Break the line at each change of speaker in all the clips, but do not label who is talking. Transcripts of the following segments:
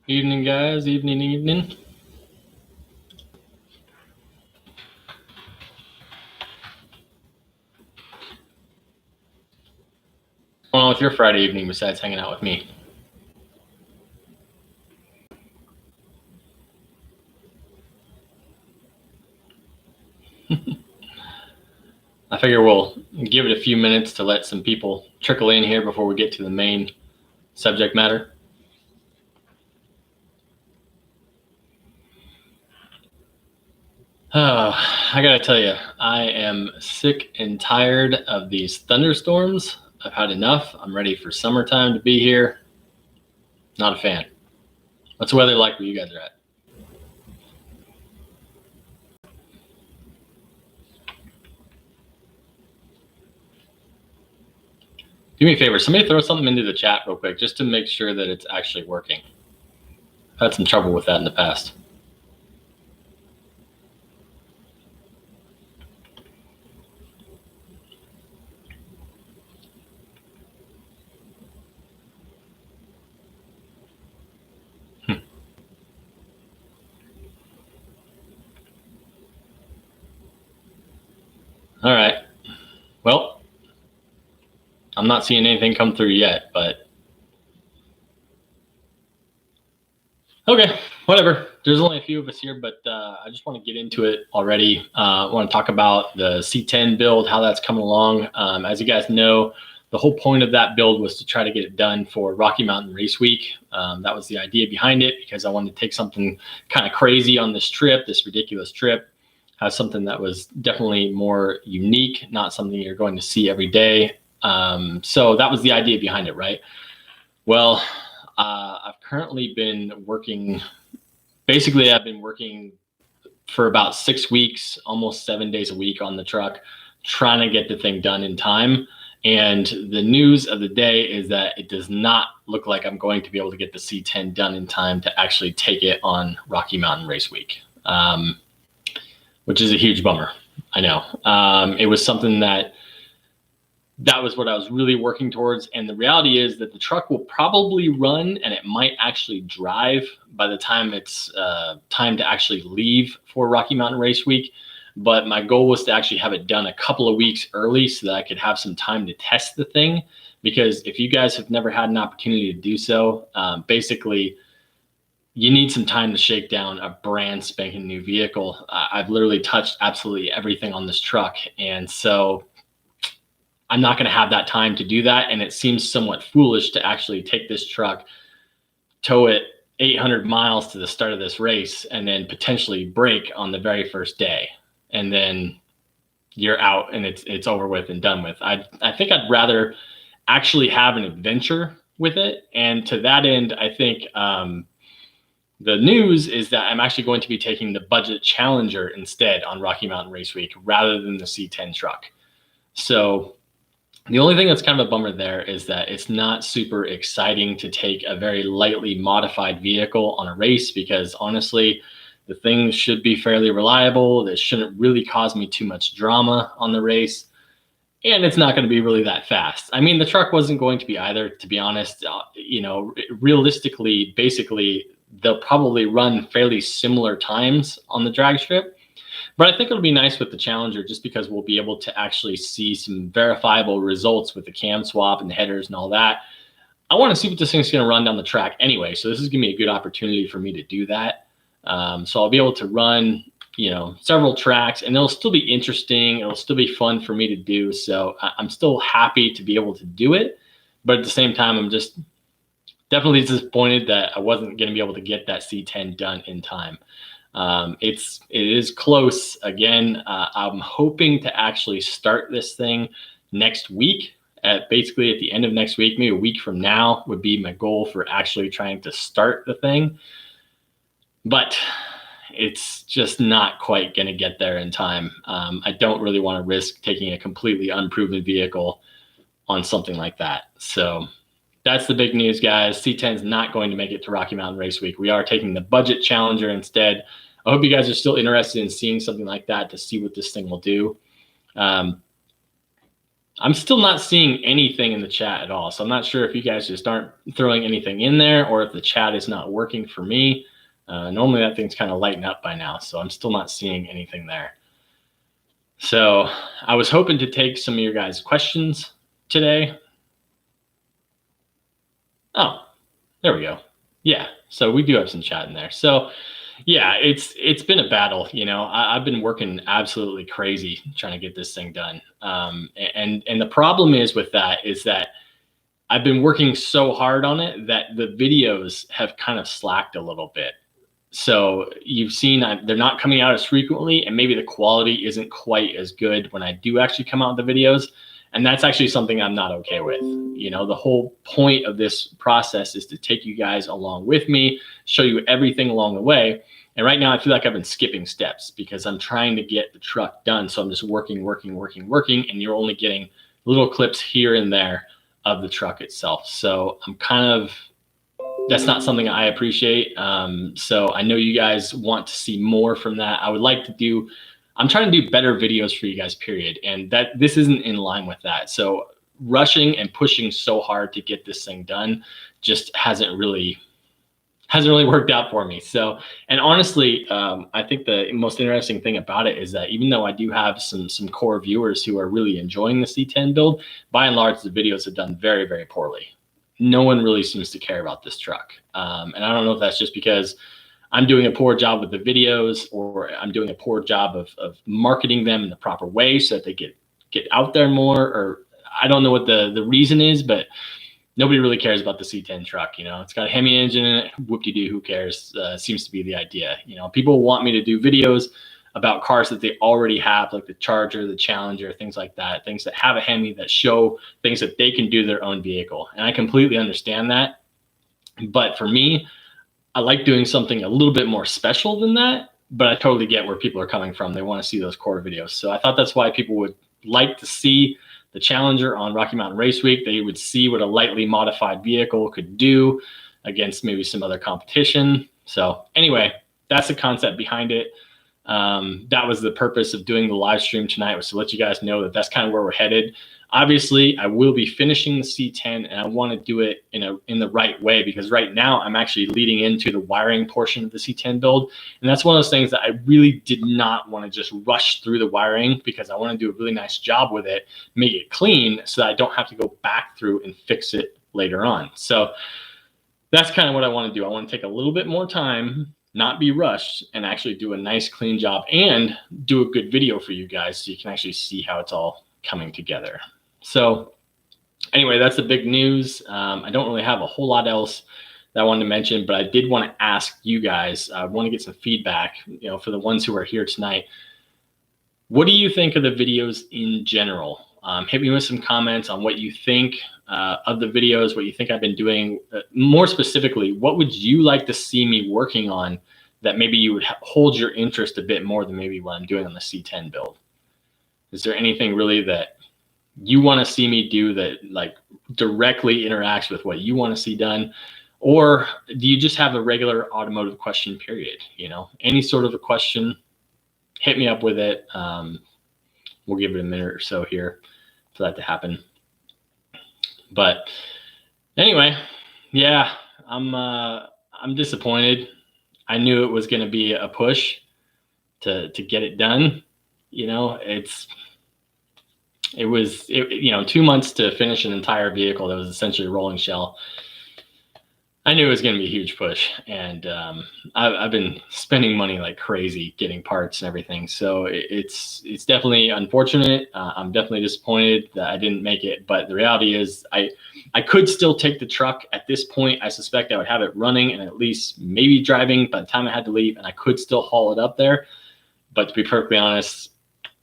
Evening, guys. Evening. What's going on with your Friday evening besides hanging out with me? I figure we'll give it a few minutes to let some people trickle in here before we get to the main subject matter. I gotta tell you, I am sick and tired of these thunderstorms. I've had enough. I'm ready for summertime to be here. Not a fan. What's the weather like where you guys are at? Do me a favor, somebody throw something into the chat real quick just to make sure that it's actually working. I've had some trouble with that in the past. All right. Well, I'm not seeing anything come through yet, but okay, whatever. There's only a few of us here, but I just want to get into it already. I want to talk about the C10 build, how that's coming along. As you guys know, the whole point of that build was to try to get it done for Rocky Mountain Race Week. That was the idea behind it, because I wanted to take something kind of crazy on this trip, this ridiculous trip, have something that was definitely more unique, not something you're going to see every day. So that was the idea behind it, right? Well, I've currently been working, basically I've been working for about 6 weeks, almost 7 days a week on the truck, trying to get the thing done in time. And the news of the day is that it does not look like I'm going to be able to get the C10 done in time to actually take it on Rocky Mountain Race Week, which is a huge bummer. I know. It was something that was what I was really working towards. And the reality is that the truck will probably run and it might actually drive by the time it's time to actually leave for Rocky Mountain Race Week. But my goal was to actually have it done a couple of weeks early so that I could have some time to test the thing. Because if you guys have never had an opportunity to do so, basically you need some time to shake down a brand spanking new vehicle. I've literally touched absolutely everything on this truck. And so I'm not going to have that time to do that. And it seems somewhat foolish to actually take this truck, tow it 800 miles to the start of this race, and then potentially break on the very first day. And then you're out and it's over with and done with. I think I'd rather actually have an adventure with it. And to that end, I think the news is that I'm actually going to be taking the budget Challenger instead on Rocky Mountain Race Week rather than the C10 truck. So the only thing that's kind of a bummer there is that it's not super exciting to take a very lightly modified vehicle on a race, because honestly, the thing should be fairly reliable. This shouldn't really cause me too much drama on the race. And it's not going to be really that fast. I mean, the truck wasn't going to be either, to be honest. Realistically, basically, they'll probably run fairly similar times on the drag strip. But I think it'll be nice with the Challenger just because we'll be able to actually see some verifiable results with the cam swap and the headers and all that. I want to see what this thing's going to run down the track anyway. So this is going to be a good opportunity for me to do that. So I'll be able to run, several tracks, and it'll still be interesting. It'll still be fun for me to do. So I'm still happy to be able to do it. But at the same time, I'm just definitely disappointed that I wasn't going to be able to get that C10 done in time. It is close. Again, I'm hoping to actually start this thing next week. Basically at the end of next week, maybe a week from now would be my goal for actually trying to start the thing. But it's just not quite going to get there in time. I don't really want to risk taking a completely unproven vehicle on something like that. So that's the big news, guys. C10 is not going to make it to Rocky Mountain Race Week. We are taking the budget Challenger instead. I hope you guys are still interested in seeing something like that to see what this thing will do. I'm still not seeing anything in the chat at all. So I'm not sure if you guys just aren't throwing anything in there or if the chat is not working for me. Normally that thing's kind of lighting up by now, so I'm still not seeing anything there. So I was hoping to take some of your guys' questions today. Oh, there we go. Yeah, so we do have some chat in there. So yeah, it's been a battle. You know, I've been working absolutely crazy trying to get this thing done. And the problem is with that is that I've been working so hard on it that the videos have kind of slacked a little bit. So you've seen they're not coming out as frequently, and maybe the quality isn't quite as good when I do actually come out with the videos. And that's actually something I'm not okay with. You know, the whole point of this process is to take you guys along with me, show you everything along the way. And right now I feel like I've been skipping steps because I'm trying to get the truck done. So I'm just working, and you're only getting little clips here and there of the truck itself. So I'm kind of, that's not something I appreciate. So I know you guys want to see more from that. I would like to do, I'm trying to do better videos for you guys, period. And that this isn't in line with that. So rushing and pushing so hard to get this thing done just hasn't really worked out for me. So, and honestly, I think the most interesting thing about it is that even though I do have some core viewers who are really enjoying the C10 build, by and large, the videos have done very, very poorly. No one really seems to care about this truck. And I don't know if that's just because I'm doing a poor job with the videos, or I'm doing a poor job of marketing them in the proper way so that they get out there more, or I don't know what the reason is, but nobody really cares about the C10 truck. You know, it's got a Hemi engine in it. Whoop-de-doo, who cares? Seems to be the idea. You know, people want me to do videos about cars that they already have, like the Charger, the Challenger, things like that, things that have a Hemi that show things that they can do their own vehicle. And I completely understand that. But for me, I like doing something a little bit more special than that, but I totally get where people are coming from. They want to see those core videos. So I thought that's why people would like to see the Challenger on Rocky Mountain Race Week. They would see what a lightly modified vehicle could do against maybe some other competition. So anyway, that's the concept behind it. That was the purpose of doing the live stream tonight, was to let you guys know that that's kind of where we're headed. Obviously, I will be finishing the C10, and I want to do it in the right way, because right now I'm actually leading into the wiring portion of the C10 build. And that's one of those things that I really did not want to just rush through the wiring, because I want to do a really nice job with it, make it clean so that I don't have to go back through and fix it later on. So that's kind of what I want to do. I want to take a little bit more time, not be rushed, and actually do a nice clean job and do a good video for you guys so you can actually see how it's all coming together. So anyway, that's the big news. I don't really have a whole lot else that I wanted to mention, but I did want to ask you guys, I want to get some feedback, you know, for the ones who are here tonight. What do you think of the videos in general? Hit me with some comments on what you think of the videos, what you think I've been doing. More specifically, what would you like to see me working on that maybe you would hold your interest a bit more than maybe what I'm doing on the C10 build? Is there anything really that you want to see me do that like directly interacts with what you want to see done? Or do you just have a regular automotive question, period? You know, any sort of a question, hit me up with it. We'll give it a minute or so here for that to happen. But anyway, yeah, I'm disappointed. I knew it was going to be a push to get it done. You know, it was 2 months to finish an entire vehicle that was essentially a rolling shell. I knew it was going to be a huge push, and I've been spending money like crazy getting parts and everything. So it's definitely unfortunate. I'm definitely disappointed that I didn't make it, but the reality is I could still take the truck at this point. I suspect I would have it running and at least maybe driving by the time I had to leave, and I could still haul it up there. But to be perfectly honest,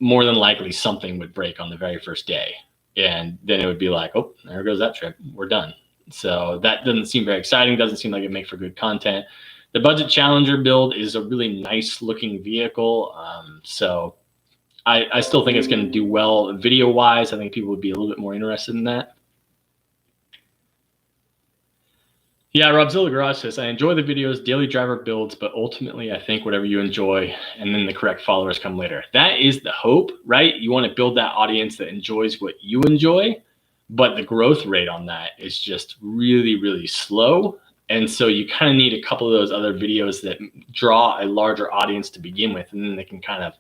more than likely something would break on the very first day, and then it would be like, oh, there goes that trip. We're done. So that doesn't seem very exciting. Doesn't seem like it make for good content. The budget Challenger build is a really nice looking vehicle. So I still think it's going to do well video wise. I think people would be a little bit more interested in that. Yeah, Robzilla Garage says, I enjoy the videos, daily driver builds, but ultimately I think whatever you enjoy and then the correct followers come later. That is the hope, right? You want to build that audience that enjoys what you enjoy, but the growth rate on that is just really, really slow. And so you kind of need a couple of those other videos that draw a larger audience to begin with, and then they can kind of,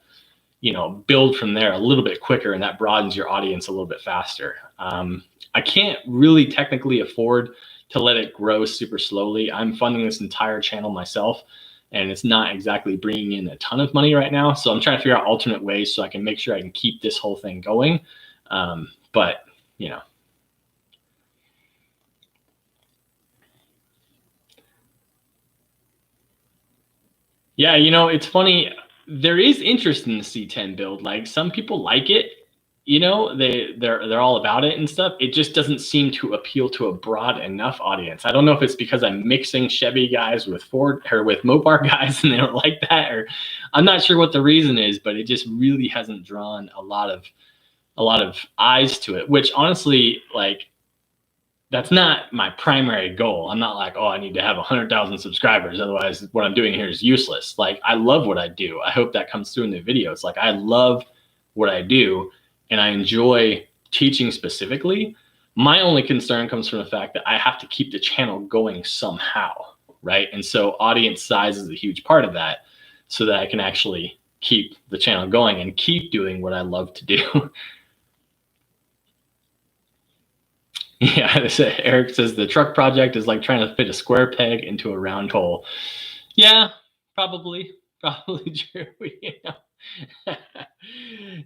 build from there a little bit quicker, and that broadens your audience a little bit faster. I can't really technically afford to let it grow super slowly. I'm funding this entire channel myself, and it's not exactly bringing in a ton of money right now. So I'm trying to figure out alternate ways so I can make sure I can keep this whole thing going. But, yeah, it's funny. There is interest in the C10 build. Like, some people like it. They're all about it and stuff. It just doesn't seem to appeal to a broad enough audience. I don't know if it's because I'm mixing Chevy guys with Ford or with Mopar guys and they don't like that, or I'm not sure what the reason is, but it just really hasn't drawn a lot of eyes to it, which honestly, like, that's not my primary goal. I'm not like, oh, I need to have 100,000 subscribers. Otherwise, what I'm doing here is useless. Like, I love what I do. I hope that comes through in the videos. Like, I love what I do and I enjoy teaching specifically. My only concern comes from the fact that I have to keep the channel going somehow, right? And so audience size is a huge part of that, so that I can actually keep the channel going and keep doing what I love to do. Yeah, Eric says the truck project is like trying to fit a square peg into a round hole. Yeah, probably true.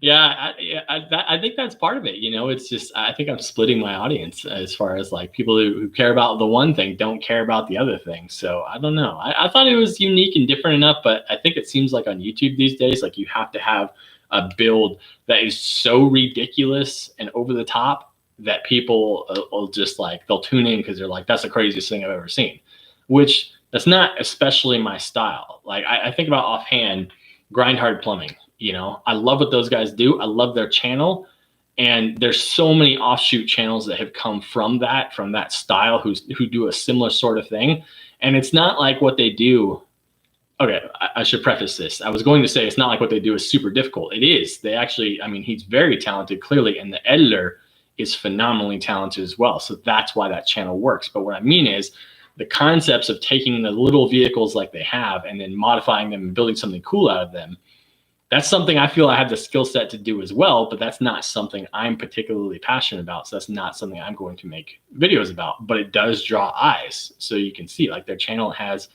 Yeah, I think that's part of it. It's just, I think I'm splitting my audience as far as like people who care about the one thing don't care about the other thing. So I don't know. I thought it was unique and different enough, but I think it seems like on YouTube these days, like, you have to have a build that is so ridiculous and over the top that people will just like, they'll tune in because they're like, that's the craziest thing I've ever seen, which that's not especially my style. Like, I think about offhand, Grind Hard Plumbing. I love what those guys do. I love their channel. And there's so many offshoot channels that have come from that style who do a similar sort of thing. And it's not like what they do. Okay, I should preface this. I was going to say it's not like what they do is super difficult. It is. They actually, he's very talented, clearly, and the editor is phenomenally talented as well. So that's why that channel works. But what I mean is the concepts of taking the little vehicles like they have and then modifying them and building something cool out of them, that's something I feel I have the skill set to do as well, but that's not something I'm particularly passionate about. So that's not something I'm going to make videos about, but it does draw eyes. So you can see, like, their channel has,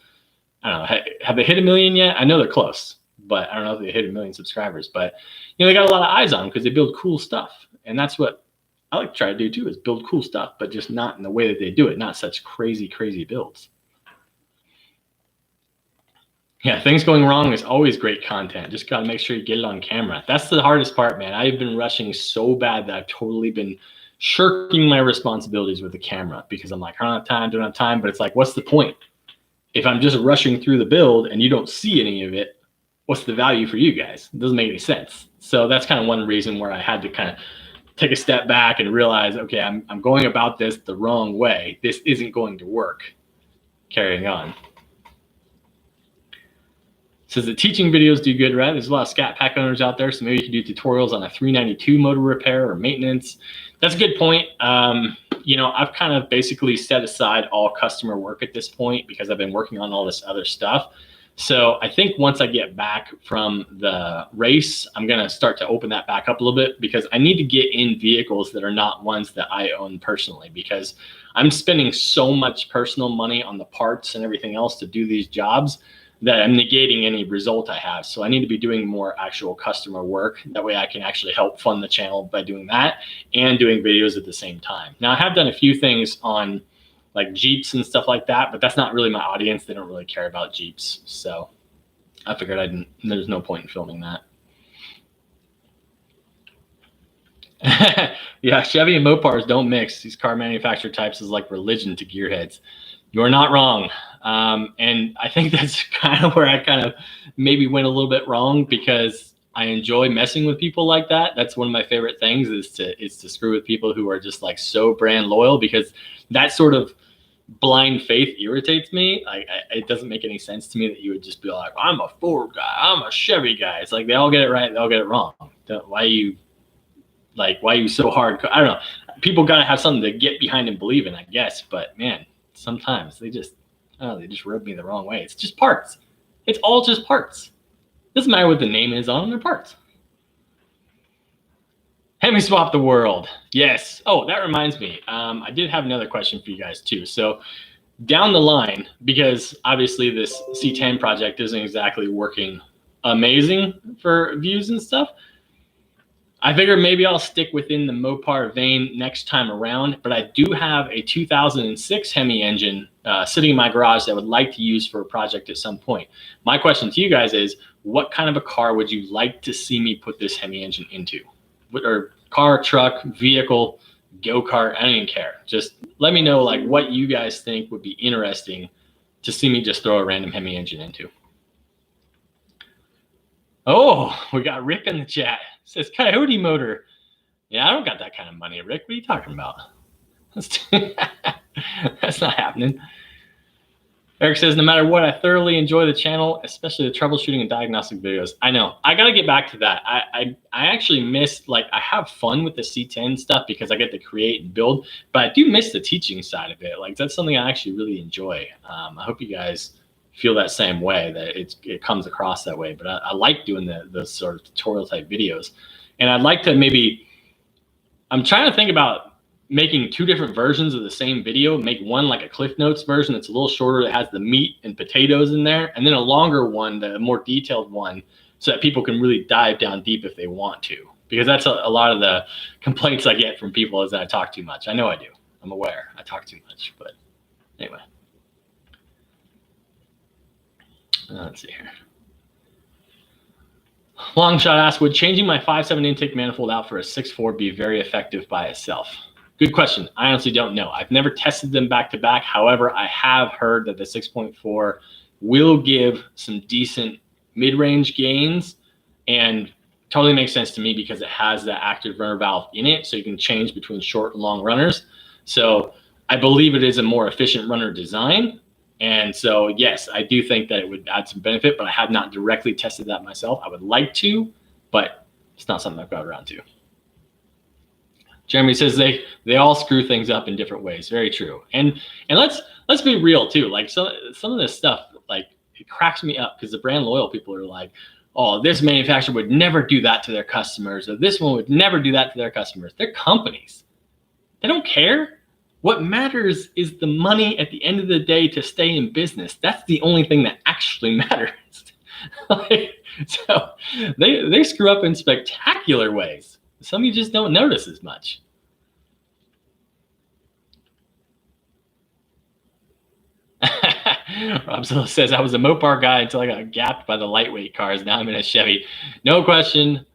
I don't know, have they hit 1 million yet? I know they're close, but I don't know if they hit 1 million subscribers, but they got a lot of eyes on them because they build cool stuff. And that's what I like to try to do too, is build cool stuff, but just not in the way that they do it, not such crazy builds. Yeah, things going wrong is always great content. Just got to make sure you get it on camera. That's the hardest part, man. I've been rushing so bad that I've totally been shirking my responsibilities with the camera because I'm like, I don't have time. But it's like, what's the point? If I'm just rushing through the build and you don't see any of it, what's the value for you guys? It doesn't make any sense. So that's kind of one reason where I had to kind of take a step back and realize, okay, I'm going about this the wrong way. This isn't going to work. Carrying on. Says the teaching videos do good, right? There's a lot of Scat Pack owners out there, so maybe you can do tutorials on a 392 motor repair or maintenance. That's a good point. I've kind of basically set aside all customer work at this point because I've been working on all this other stuff. So I think once I get back from the race, I'm going to start to open that back up a little bit because I need to get in vehicles that are not ones that I own personally, because I'm spending so much personal money on the parts and everything else to do these jobs that I'm negating any result I have. So I need to be doing more actual customer work. That way I can actually help fund the channel by doing that and doing videos at the same time. Now, I have done a few things on like Jeeps and stuff like that, but that's not really my audience. They don't really care about Jeeps. So I figured there's no point in filming that. Yeah, Chevy and Mopars don't mix. These car manufacturer types is like religion to gearheads. You're not wrong. And I think that's kind of where I kind of maybe went a little bit wrong, because I enjoy messing with people like that. That's one of my favorite things, is to screw with people who are just like so brand loyal, because that sort of blind faith irritates me. It doesn't make any sense to me that you would just be like, I'm a Ford guy, I'm a Chevy guy. It's like they all get it right, they all get it wrong. Why are you so hard? I don't know. People got to have something to get behind and believe in, I guess. But man, sometimes they just rub me the wrong way. It's just parts. It's all just parts. Doesn't matter what the name is on them, they're parts. Hemi swap the world. Yes. Oh, that reminds me. I did have another question for you guys too. So down the line, because obviously this C10 project isn't exactly working amazing for views and stuff, I figured maybe I'll stick within the Mopar vein next time around, but I do have a 2006 Hemi engine sitting in my garage that I would like to use for a project at some point. My question to you guys is, what kind of a car would you like to see me put this Hemi engine into? Or car, truck, vehicle, go-kart, I don't even care. Just let me know like what you guys think would be interesting to see me just throw a random Hemi engine into. Oh, we got Rick in the chat. It says Coyote motor. Yeah, I don't got that kind of money, Rick. What are you talking about? That's not happening. Eric says, no matter what, I thoroughly enjoy the channel, especially the troubleshooting and diagnostic videos. I know. I got to get back to that. I actually miss, like, I have fun with the C10 stuff because I get to create and build, but I do miss the teaching side of it. Like, that's something I actually really enjoy. I hope you guys feel that same way, that it comes across that way. But I like doing the sort of tutorial type videos. And I'd like to maybe, I'm trying to think about making two different versions of the same video. Make one like a Cliff Notes version that's a little shorter, that has the meat and potatoes in there, and then a longer one, the more detailed one, so that people can really dive down deep if they want to. Because that's a lot of the complaints I get from people, is that I talk too much. I know I do. I'm aware I talk too much, but anyway. Let's see here. Longshot asks, would changing my 5.7 intake manifold out for a 6.4 be very effective by itself? Good question. I honestly don't know. I've never tested them back to back. However, I have heard that the 6.4 will give some decent mid-range gains, and totally makes sense to me because it has that active runner valve in it, so you can change between short and long runners. So I believe it is a more efficient runner design. And so, yes, I do think that it would add some benefit, but I have not directly tested that myself. I would like to, but it's not something I've got around to. Jeremy says they all screw things up in different ways. Very true. And let's be real too. Like some of this stuff, like, it cracks me up because the brand loyal people are like, oh, this manufacturer would never do that to their customers, or this one would never do that to their customers. They're companies. They don't care. What matters is the money at the end of the day to stay in business. That's the only thing that actually matters. So they screw up in spectacular ways. Some of you just don't notice as much. Rob says, I was a Mopar guy until I got gapped by the lightweight cars. Now I'm in a Chevy. No question,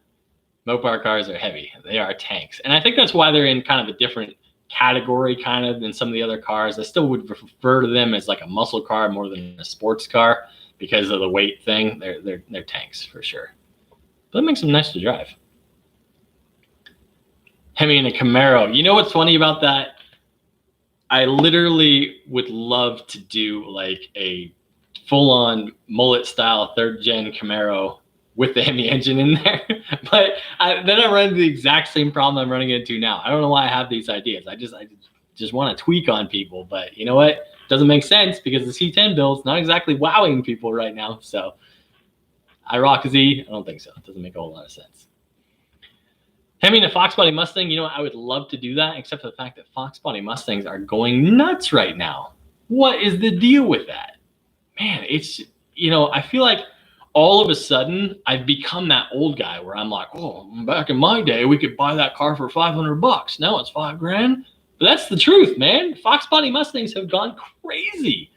Mopar cars are heavy. They are tanks. And I think that's why they're in kind of a different category kind of than some of the other cars. I still would refer to them as like a muscle car more than a sports car because of the weight thing. They're tanks for sure. But it makes them nice to drive. Hemi in a Camaro. You know what's funny about that? I literally would love to do like a full-on mullet-style third-gen Camaro with the Hemi engine in there. But then I run into the exact same problem I'm running into now. I don't know why I have these ideas. I just want to tweak on people. But you know what? It doesn't make sense because the C10 build's not exactly wowing people right now. So I rock Z. I don't think so. It doesn't make a whole lot of sense. Hemi and a Fox Body Mustang, you know, I would love to do that, except for the fact that Fox Body Mustangs are going nuts right now. What is the deal with that? Man, it's, you know, I feel like all of a sudden I've become that old guy where I'm like, oh, back in my day, we could buy that car for $500. Now it's $5,000. But that's the truth, man. Fox Body Mustangs have gone crazy.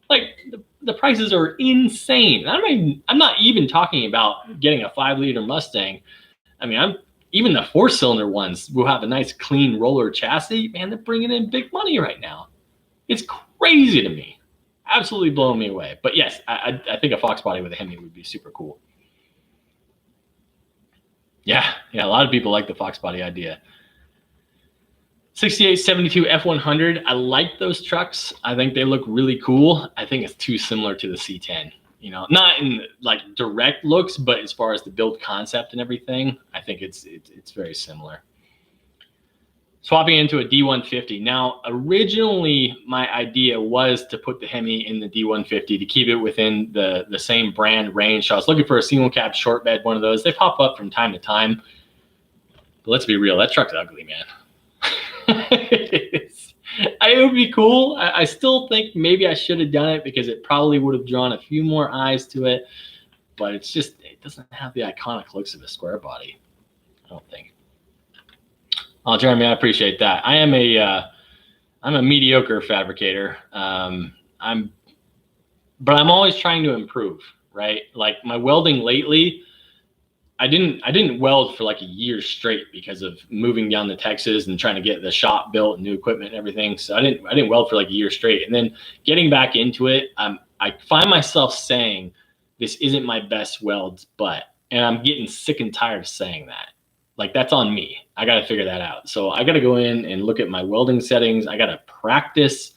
Like the prices are insane. I'm not even talking about getting a 5-liter Mustang. I mean, even the 4-cylinder ones will have a nice clean roller chassis. Man, they're bringing in big money right now. It's crazy to me. Absolutely blowing me away. But yes, I think a Fox Body with a Hemi would be super cool. Yeah, a lot of people like the Fox Body idea. 6872 F100. I like those trucks. I think they look really cool. I think it's too similar to the C10. You know, not in like direct looks, but as far as the build concept and everything, I think it's very similar. Swapping into a D150. Now, originally my idea was to put the Hemi in the D150 to keep it within the same brand range. So I was looking for a single cab short bed, one of those. They pop up from time to time. But let's be real, that truck's ugly, man. It would be cool. I still think maybe I should have done it because it probably would have drawn a few more eyes to it, but it's just, it doesn't have the iconic looks of a square body, I don't think. Oh, Jeremy, I appreciate that. I'm a mediocre fabricator. But I'm always trying to improve, right? Like my welding lately, I didn't weld for like a year straight because of moving down to Texas and trying to get the shop built and new equipment and everything. So I didn't weld for like a year straight. And then getting back into it, I find myself saying, this isn't my best welds, and I'm getting sick and tired of saying that. Like, that's on me. I got to figure that out. So I got to go in and look at my welding settings. I got to practice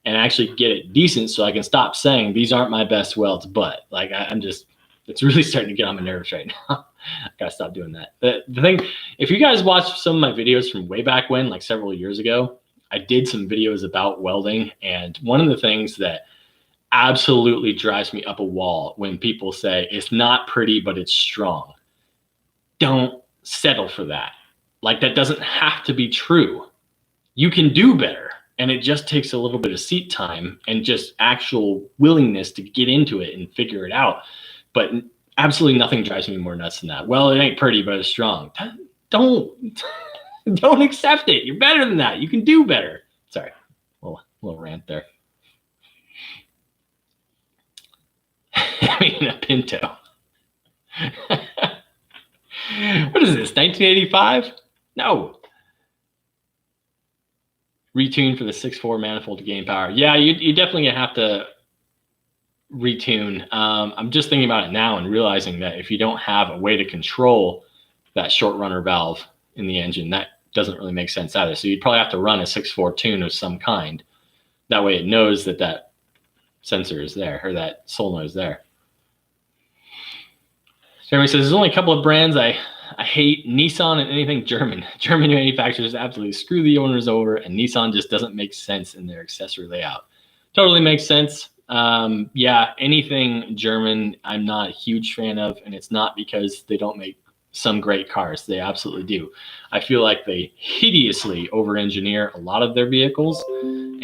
and actually get it decent so I can stop saying these aren't my best welds, but like it's really starting to get on my nerves right now. I gotta stop doing that. The thing, if you guys watched some of my videos from way back when, like several years ago, I did some videos about welding. And one of the things that absolutely drives me up a wall when people say it's not pretty, but it's strong. Don't settle for that. Like, that doesn't have to be true. You can do better. And it just takes a little bit of seat time and just actual willingness to get into it and figure it out. But absolutely nothing drives me more nuts than that. Well, it ain't pretty, but it's strong. Don't accept it. You're better than that. You can do better. Sorry, little rant there. I mean, a Pinto. What is this, 1985? No. Retune for the 6.4 manifold to gain power. Yeah, you definitely gonna have to retune. I'm just thinking about it now and realizing that if you don't have a way to control that short runner valve in the engine, that doesn't really make sense either. So you'd probably have to run a 6.4 tune of some kind. That way it knows that that sensor is there, or that solenoid is there. Jeremy says, there's only a couple of brands I hate: Nissan and anything German. German manufacturers absolutely screw the owners over, and Nissan just doesn't make sense in their accessory layout. Totally makes sense. Yeah, anything German, I'm not a huge fan of, and it's not because they don't make some great cars. They absolutely do. I feel like they hideously over-engineer a lot of their vehicles,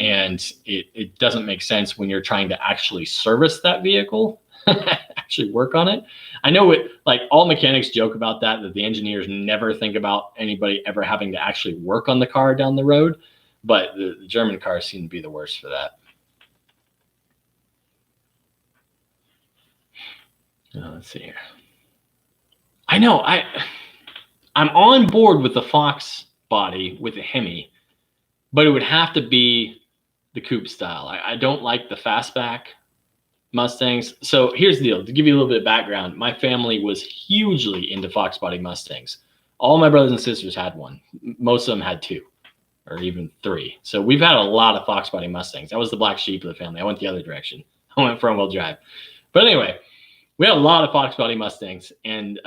and it doesn't make sense when you're trying to actually service that vehicle, actually work on it. I know it, like, all mechanics joke about that the engineers never think about anybody ever having to actually work on the car down the road, but the German cars seem to be the worst for that. Let's see here. I know I'm on board with the Fox body with the Hemi, but it would have to be the coupe style. I don't like the fastback Mustangs. So here's the deal. To give you a little bit of background, my family was hugely into Fox body Mustangs. All my brothers and sisters had one. Most of them had two or even three. So we've had a lot of Fox body Mustangs. I was the black sheep of the family. I went the other direction. I went front-wheel drive. But anyway, we had a lot of Fox body Mustangs, and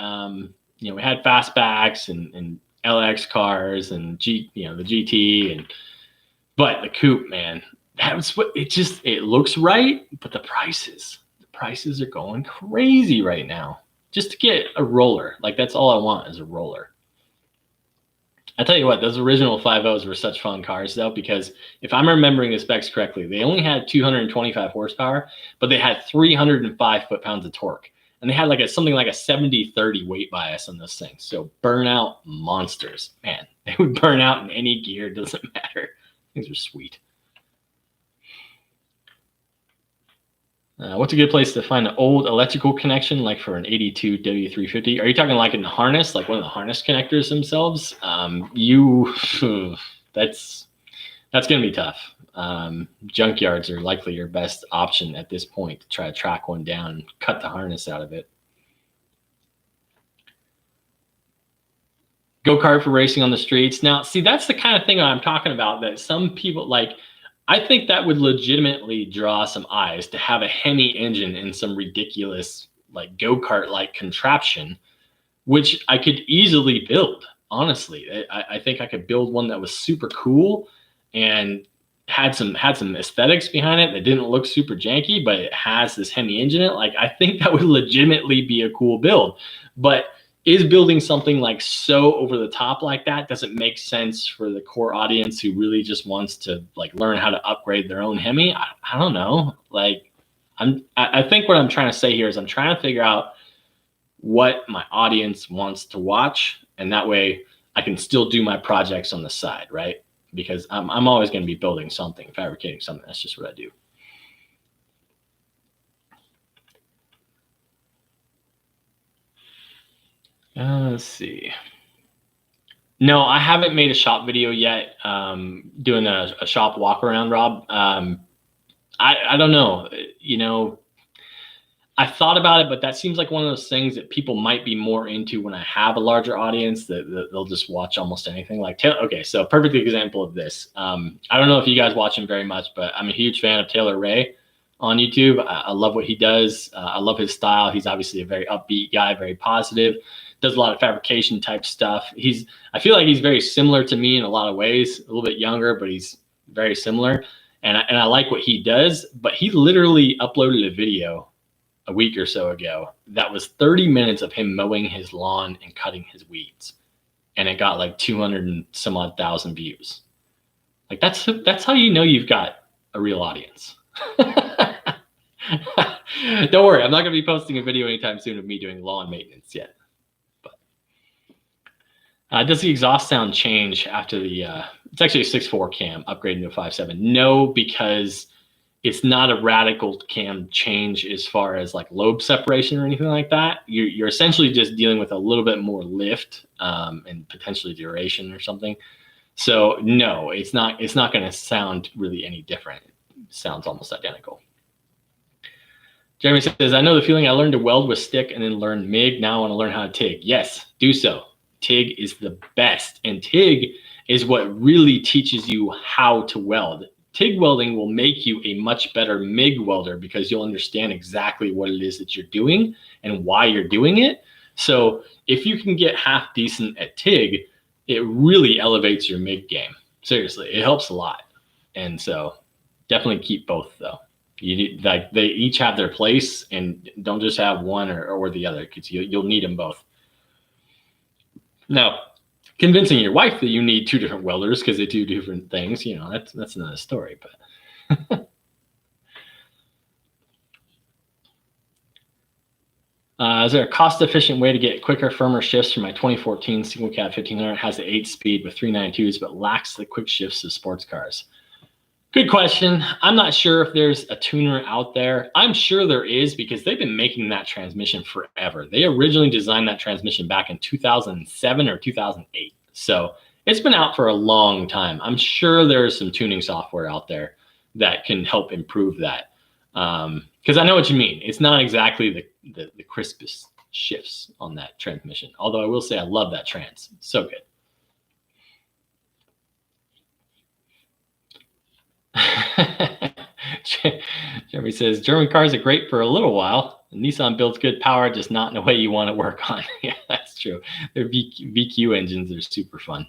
you know, we had fastbacks and LX cars and the GT, but the coupe, man, that's what it looks right, but the prices are going crazy right now. Just to get a roller, like, that's all I want is a roller. I tell you what, those original 5.0s were such fun cars, though, because if I'm remembering the specs correctly, they only had 225 horsepower, but they had 305 foot-pounds of torque. And they had like something like a 70-30 weight bias on those things. So burnout monsters, man. They would burn out in any gear, doesn't matter. Things are sweet. What's a good place to find an old electrical connection, like for an 82 W350? Are you talking like in the harness, like one of the harness connectors themselves? That's going to be tough. Junkyards are likely your best option at this point to try to track one down and cut the harness out of it. Go-kart for racing on the streets. Now, see, that's the kind of thing I'm talking about, that some people like. I think that would legitimately draw some eyes to have a Hemi engine in some ridiculous like go-kart like contraption, which I could easily build. Honestly, I think I could build one that was super cool and had some aesthetics behind it that didn't look super janky, but it has this Hemi engine in it. Like, I think that would legitimately be a cool build. But is building something like so over the top like that, does it make sense for the core audience who really just wants to like learn how to upgrade their own Hemi? I don't know. Like, I think what I'm trying to say here is I'm trying to figure out what my audience wants to watch, and that way I can still do my projects on the side, right? Because I'm always going to be building something, fabricating something. That's just what I do. Let's see. No, I haven't made a shop video yet. Doing a shop walk around, Rob. I don't know. You know, I thought about it, but that seems like one of those things that people might be more into when I have a larger audience, that they'll just watch almost anything. Like, okay, so perfect example of this. I don't know if you guys watch him very much, but I'm a huge fan of Taylor Ray on YouTube. I love what he does. I love his style. He's obviously a very upbeat guy, very positive, does a lot of fabrication type stuff. I feel like he's very similar to me in a lot of ways, a little bit younger, but he's very similar. And I like what he does, but he literally uploaded a video a week or so ago that was 30 minutes of him mowing his lawn and cutting his weeds, and it got like 200 and some odd thousand views. Like, that's how you know you've got a real audience. Don't worry, I'm not going to be posting a video anytime soon of me doing lawn maintenance yet. But does the exhaust sound change after the it's actually a 6.4 cam upgrading to a 5.7? No, because it's not a radical cam change as far as like lobe separation or anything like that. You're essentially just dealing with a little bit more lift and potentially duration or something. So no, it's not going to sound really any different. It sounds almost identical. Jeremy says, I know the feeling. I learned to weld with stick and then learn MIG. Now I want to learn how to TIG. Yes, do so. TIG is the best. And TIG is what really teaches you how to weld. TIG welding will make you a much better MIG welder because you'll understand exactly what it is that you're doing and why you're doing it. So if you can get half decent at TIG, it really elevates your MIG game. Seriously, it helps a lot. And so definitely keep both though. You need, like, they each have their place, and don't just have one or the other, because you'll need them both. Now, convincing your wife that you need two different welders because they do different things, you know, that's another story. But is there a cost-efficient way to get quicker, firmer shifts for my 2014 single cab 1500? It has the 8-speed with 392s, but lacks the quick shifts of sports cars. Good question. I'm not sure if there's a tuner out there. I'm sure there is, because they've been making that transmission forever. They originally designed that transmission back in 2007 or 2008. So it's been out for a long time. I'm sure there's some tuning software out there that can help improve that. Because I know what you mean. It's not exactly the crispest shifts on that transmission. Although I will say I love that trans. It's so good. Jeremy says, German cars are great for a little while. Nissan builds good power, just not in a way you want to work on. Yeah, that's true. Their VQ engines are super fun.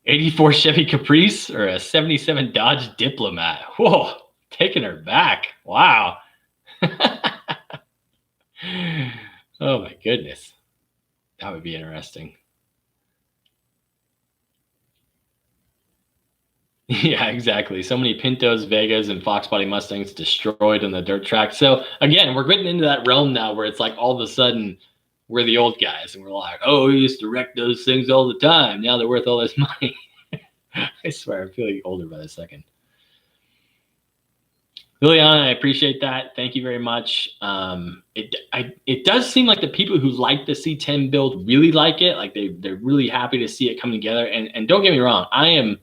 84 Chevy Caprice or a 77 Dodge Diplomat? Whoa, taking her back. Wow. Oh my goodness. That would be interesting. Yeah, exactly. So many Pintos, Vegas, and Fox Body Mustangs destroyed on the dirt track. So again, we're getting into that realm now where it's like all of a sudden we're the old guys and we're like, oh, we used to wreck those things all the time. Now they're worth all this money. I swear, I'm feeling older by the second. Liliana, I appreciate that. Thank you very much. It does seem like the people who like the C10 build really like it. Like they're really happy to see it come together. And don't get me wrong, I am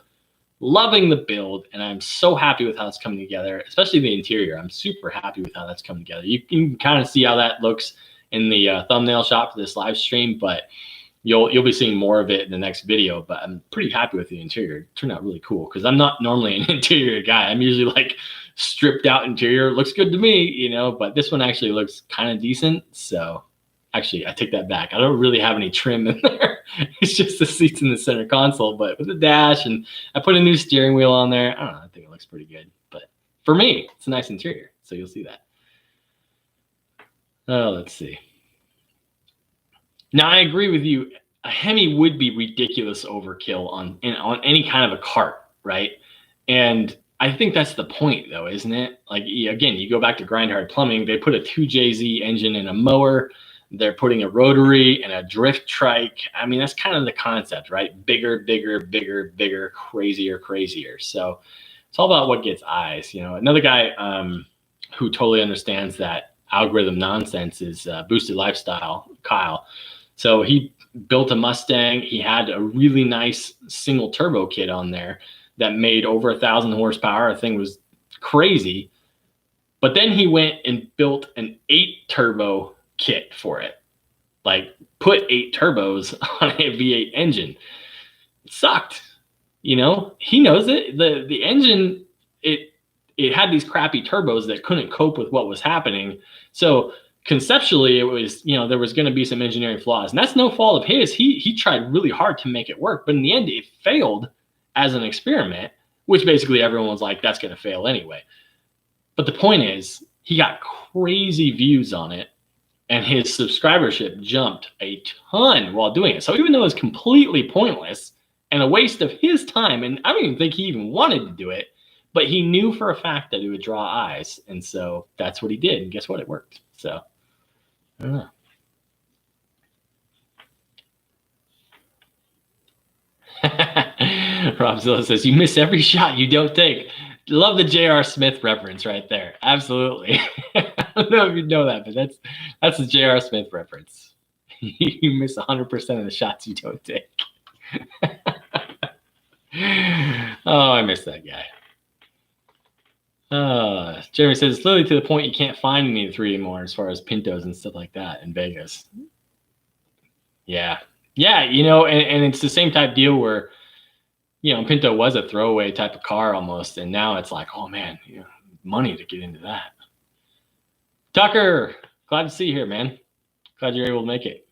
loving the build, and I'm so happy with how it's coming together, especially the interior. I'm super happy with how that's coming together. You can kind of see how that looks in the thumbnail shot for this live stream, but you'll be seeing more of it in the next video. But I'm pretty happy with the interior. It turned out really cool because I'm not normally an interior guy. I'm usually like stripped out interior. Looks good to me, you know, but this one actually looks kind of decent. So actually, I take that back. I don't really have any trim in there. It's just the seats in the center console, but with the dash, and I put a new steering wheel on there. I don't know. I think it looks pretty good. But for me, it's a nice interior. So you'll see that. Oh, let's see. Now, I agree with you. A Hemi would be ridiculous overkill on any kind of a cart, right? And I think that's the point, though, isn't it? Like, again, you go back to Grindhard Plumbing. They put a 2JZ engine in a mower. They're putting a rotary and a drift trike. I mean, that's kind of the concept, right? Bigger, bigger, bigger, bigger, crazier, crazier. So it's all about what gets eyes. You know, another guy who totally understands that algorithm nonsense is Boosted Lifestyle, Kyle. So he built a Mustang. He had a really nice single turbo kit on there that made over 1,000 horsepower. The thing was crazy. But then he went and built an 8 turbo kit for it. Like, put 8 turbos on a V8 engine. It sucked. You know, he knows it. The engine, it had these crappy turbos that couldn't cope with what was happening. So conceptually, it was, you know, there was going to be some engineering flaws, and that's no fault of his. He tried really hard to make it work, but in the end, it failed as an experiment, which basically everyone was like, that's going to fail anyway. But the point is, he got crazy views on it, and his subscribership jumped a ton while doing it. So even though it was completely pointless and a waste of his time, and I don't even think he even wanted to do it, but he knew for a fact that it would draw eyes. And so that's what he did. And guess what? It worked. So I don't know. Rob Zilla says, you miss every shot you don't take. Love the J.R. Smith reference right there. Absolutely. I don't know if you know that, but that's the J.R. Smith reference. You miss 100% of the shots you don't take. Oh, I miss that guy. Jeremy says, it's literally to the point you can't find any of the 3 anymore as far as Pintos and stuff like that in Vegas. Yeah. Yeah, you know, and it's the same type deal where, you know, Pinto was a throwaway type of car almost, and now it's like, oh man, you know, money to get into that. Tucker, glad to see you here, man. Glad you're able to make it.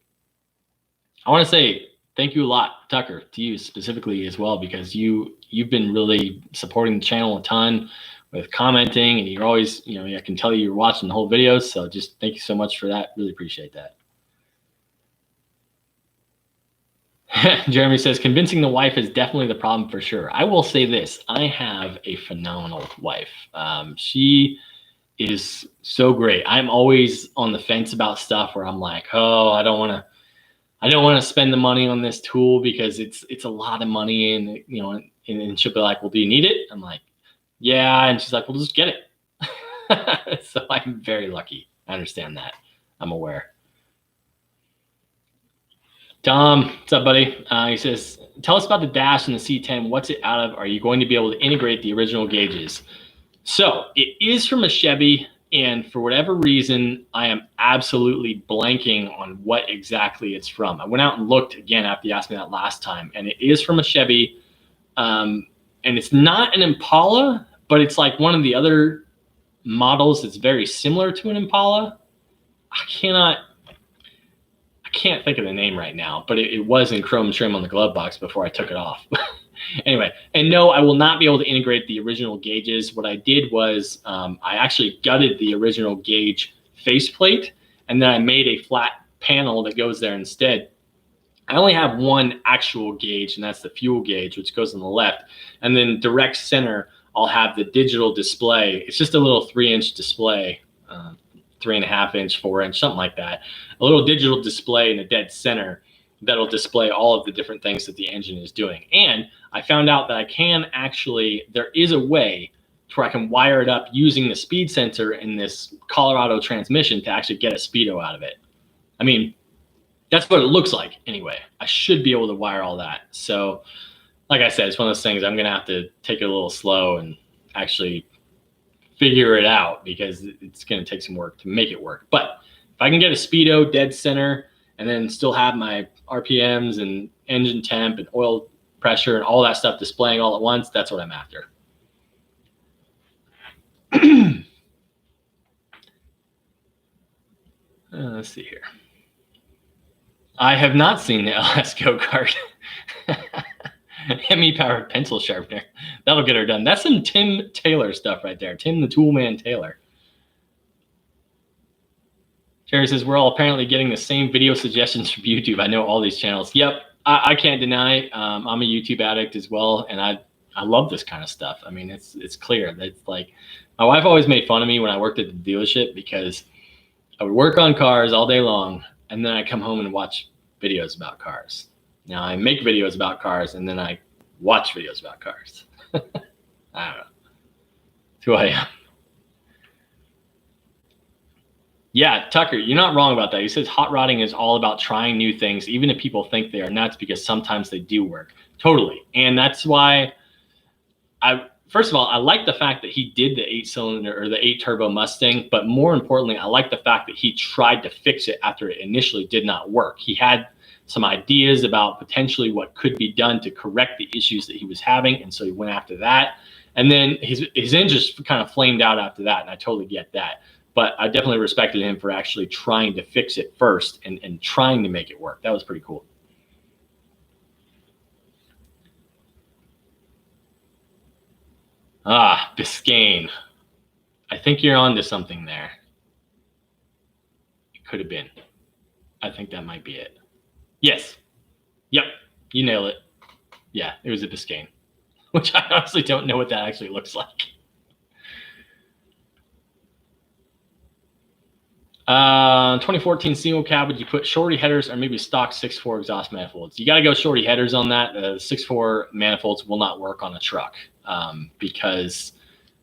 I want to say thank you a lot, Tucker, to you specifically as well, because you've been really supporting the channel a ton with commenting, and you're always, you know, I can tell you're watching the whole videos. So just thank you so much for that. Really appreciate that. Jeremy says, convincing the wife is definitely the problem for sure. I will say this. I have a phenomenal wife. She is so great. I'm always on the fence about stuff where I'm like, oh, I don't want to spend the money on this tool because it's a lot of money, and, you know, and she'll be like, well, do you need it? I'm like, yeah. And she's like, well, just get it. So I'm very lucky. I understand that. I'm aware. Tom, what's up, buddy? He says, tell us about the dash and the C10. What's it out of? Are you going to be able to integrate the original gauges? So it is from a Chevy, and for whatever reason, I am absolutely blanking on what exactly it's from. I went out and looked again after you asked me that last time, and it is from a Chevy. And it's not an Impala, but it's like one of the other models that's very similar to an Impala. I can't think of the name right now, but it was in chrome trim on the glove box before I took it off. Anyway, and no, I will not be able to integrate the original gauges. What I did was I actually gutted the original gauge faceplate, and then I made a flat panel that goes there instead. I only have one actual gauge, and that's the fuel gauge, which goes on the left. And then direct center, I'll have the digital display. It's just a little 3-inch display, 3.5-inch, 4-inch, something like that. A little digital display in the dead center that'll display all of the different things that the engine is doing. And I found out that I can actually, there is a way where I can wire it up using the speed sensor in this Colorado transmission to actually get a speedo out of it. I mean, that's what it looks like anyway. I should be able to wire all that. So like I said, it's one of those things I'm going to have to take it a little slow and actually figure it out, because it's going to take some work to make it work. But If I can get a speedo dead center and then still have my RPMs and engine temp and oil pressure and all that stuff displaying all at once, that's what I'm after. Let's see here. I have not seen the LS go-kart. Hemi powered pencil sharpener. That'll get her done. That's some Tim Taylor stuff right there. Tim the Toolman Taylor. Jerry says, we're all apparently getting the same video suggestions from YouTube. I know all these channels. Yep, I can't deny I'm a YouTube addict as well, and I love this kind of stuff. I mean, it's clear. It's like, my wife always made fun of me when I worked at the dealership because I would work on cars all day long, and then I come home and watch videos about cars. Now I make videos about cars, and then I watch videos about cars. I don't know. That's who I am. Yeah, Tucker, you're not wrong about that. He says hot rodding is all about trying new things, even if people think they are nuts, because sometimes they do work. Totally. And that's why first of all, I like the fact that he did the 8-cylinder or the 8-turbo Mustang, but more importantly, I like the fact that he tried to fix it after it initially did not work. He had some ideas about potentially what could be done to correct the issues that he was having, and so he went after that. And then his engine kind of flamed out after that, and I totally get that. But I definitely respected him for actually trying to fix it first and trying to make it work. That was pretty cool. Ah, Biscayne. I think you're onto something there. It could have been. I think that might be it. Yes. Yep. You nailed it. Yeah, it was a Biscayne, which I honestly don't know what that actually looks like. 2014 single cab, would you put shorty headers or maybe stock 6.4 exhaust manifolds? You got to go shorty headers on that. 6.4 manifolds will not work on a truck because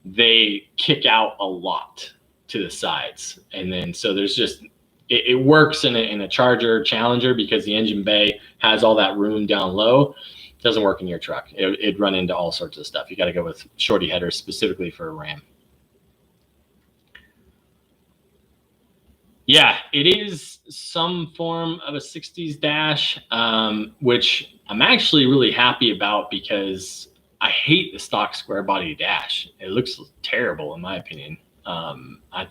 they kick out a lot to the sides. And then so there's just, it works in a Charger Challenger because the engine bay has all that room down low. It doesn't work in your truck. It'd run into all sorts of stuff. You got to go with shorty headers specifically for a Ram. Yeah, it is some form of a 60s dash, which I'm actually really happy about because I hate the stock square body dash. It looks terrible in my opinion. I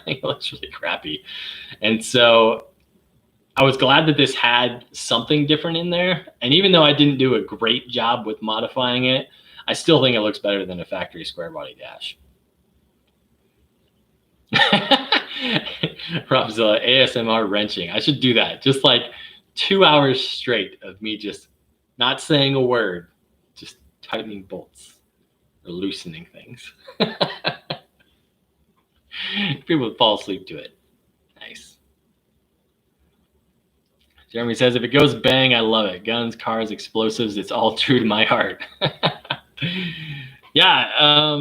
think it looks really crappy. And so I was glad that this had something different in there. And even though I didn't do a great job with modifying it, I still think it looks better than a factory square body dash. Robzilla, ASMR wrenching. I should do that. Just like 2 hours straight of me just not saying a word, just tightening bolts or loosening things. People would fall asleep to it. Nice. Jeremy says, if it goes bang, I love it. Guns, cars, explosives, it's all true to my heart. Yeah,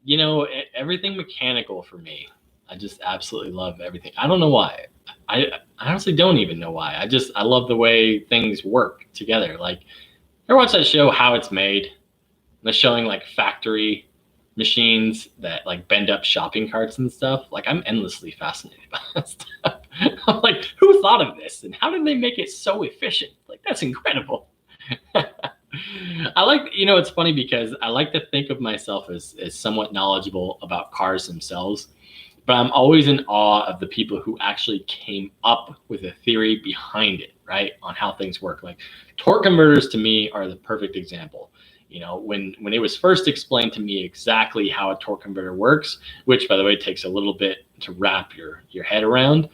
you know, everything mechanical for me. I just absolutely love everything. I don't know why. I honestly don't even know why. I love the way things work together. Like, ever watch that show, How It's Made? They're showing like factory machines that like bend up shopping carts and stuff. Like, I'm endlessly fascinated by that stuff. I'm like, who thought of this? And how did they make it so efficient? Like, that's incredible. I like, you know, it's funny because I like to think of myself as somewhat knowledgeable about cars themselves. But I'm always in awe of the people who actually came up with a theory behind it, right? On how things work. Like, torque converters to me are the perfect example. You know, when it was first explained to me exactly how a torque converter works, which by the way takes a little bit to wrap your head around.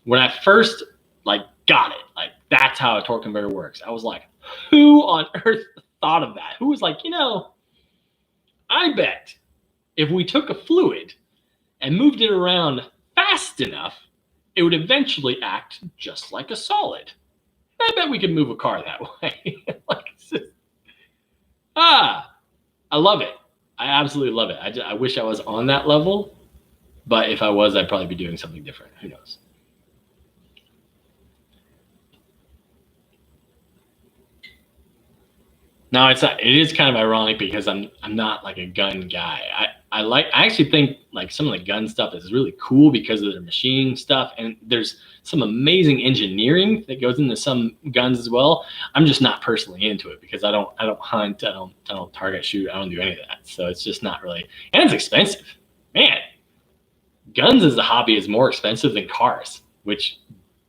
When I first like got it, like that's how a torque converter works, I was like, who on earth thought of that? Who was like, you know, I bet if we took a fluid and moved it around fast enough, it would eventually act just like a solid. I bet we could move a car that way. Like, I love it. I absolutely love it. I wish I was on that level, but if I was, I'd probably be doing something different. Who knows? Now it is kind of ironic because I'm not like a gun guy. I actually think like some of the gun stuff is really cool because of their machining stuff, and there's some amazing engineering that goes into some guns as well. I'm just not personally into it because I don't hunt, I don't target shoot, I don't do any of that. So it's just not really, and it's expensive. Man, guns as a hobby is more expensive than cars, which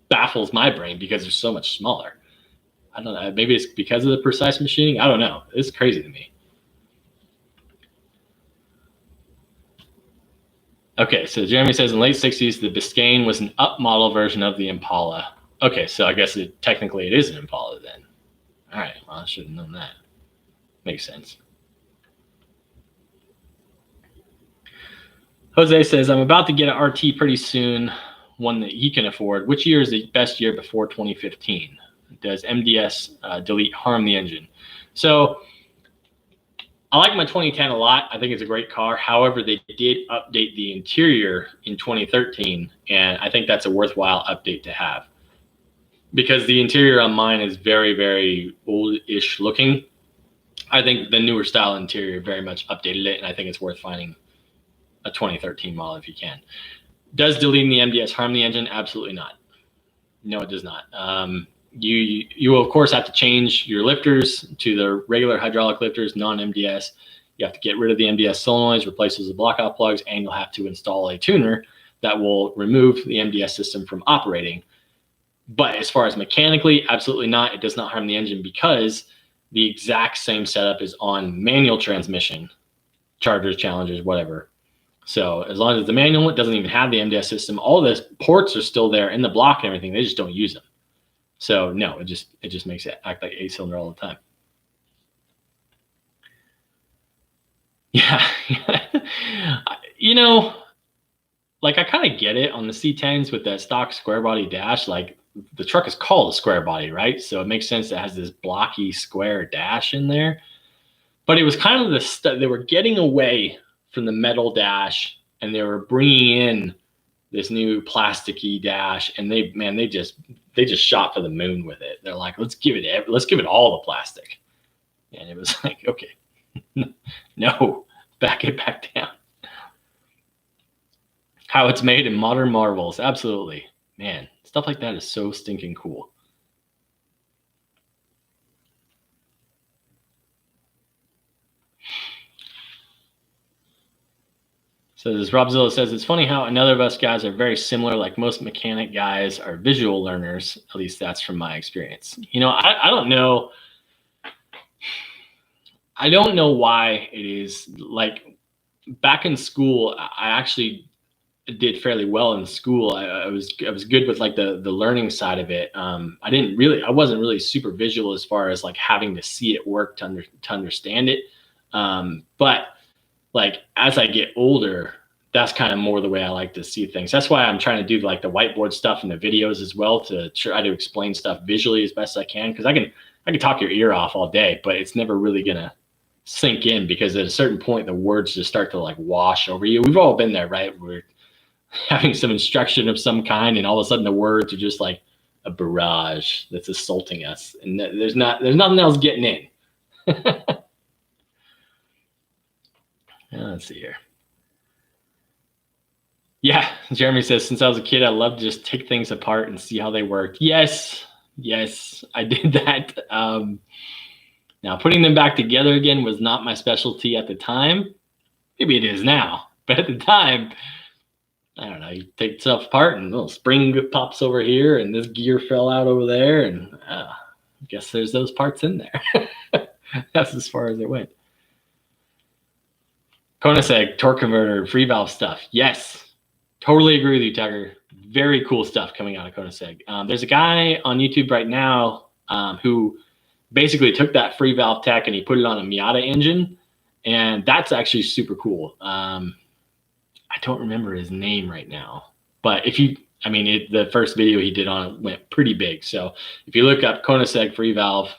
baffles my brain because they're so much smaller. I don't know. Maybe it's because of the precise machining. I don't know. It's crazy to me. Okay, so Jeremy says in late 60s, the Biscayne was an up model version of the Impala. Okay, so I guess technically it is an Impala then. All right, well, I should have known that. Makes sense. Jose says, I'm about to get an RT pretty soon, one that he can afford. Which year is the best year before 2015? Does MDS delete harm the engine? So I like my 2010 a lot. I think it's a great car. However, they did update the interior in 2013, and I think that's a worthwhile update to have because the interior on mine is very, very old-ish looking. I think the newer style interior very much updated it, and I think it's worth finding a 2013 model if you can. Does deleting the MDS harm the engine? Absolutely not. No, it does not. You will of course have to change your lifters to the regular hydraulic lifters, non-MDS. You have to get rid of the MDS solenoids, replace those with blockout plugs, and you'll have to install a tuner that will remove the MDS system from operating. But as far as mechanically, absolutely not. It does not harm the engine because the exact same setup is on manual transmission, Chargers, Challengers, whatever. So as long as the manual, it doesn't even have the MDS system. All the ports are still there in the block and everything. They just don't use them. So no, it just makes it act like 8-cylinder all the time. Yeah. You know, like I kind of get it on the C10s with that stock square body dash. Like the truck is called a square body, right? So it makes sense it has this blocky square dash in there. But it was kind of they were getting away from the metal dash and they were bringing in this new plasticky dash, and they just shot for the moon with it. They're like, let's give it all the plastic. And it was like, okay, no, back it back down. How it's made in modern marvels. Absolutely. Man, stuff like that is so stinking cool. So this Robzilla says, it's funny how another of us guys are very similar. Like most mechanic guys are visual learners. At least that's from my experience. You know, I don't know. I don't know why it is. Like back in school, I actually did fairly well in school. I was good with like the learning side of it. I wasn't really super visual as far as like having to see it work to understand it. But like as I get older, that's kind of more the way I like to see things. That's why I'm trying to do like the whiteboard stuff and the videos as well to try to explain stuff visually as best I can. Cause I can talk your ear off all day, but it's never really gonna sink in because at a certain point, the words just start to like wash over you. We've all been there, right? We're having some instruction of some kind and all of a sudden the words are just like a barrage that's assaulting us. And there's nothing else getting in. Let's see here. Yeah, Jeremy says, since I was a kid, I loved to just take things apart and see how they worked. Yes, I did that. Now, putting them back together again was not my specialty at the time. Maybe it is now, but at the time, I don't know, you take stuff apart and a little spring pops over here and this gear fell out over there, and I guess there's those parts in there. That's as far as it went. Koenigsegg, torque converter, free valve stuff. Yes, totally agree with you, Tucker. Very cool stuff coming out of Koenigsegg. There's a guy on YouTube right now who basically took that free valve tech and he put it on a Miata engine, and that's actually super cool. I don't remember his name right now, but the first video he did on it went pretty big. So if you look up Koenigsegg free valve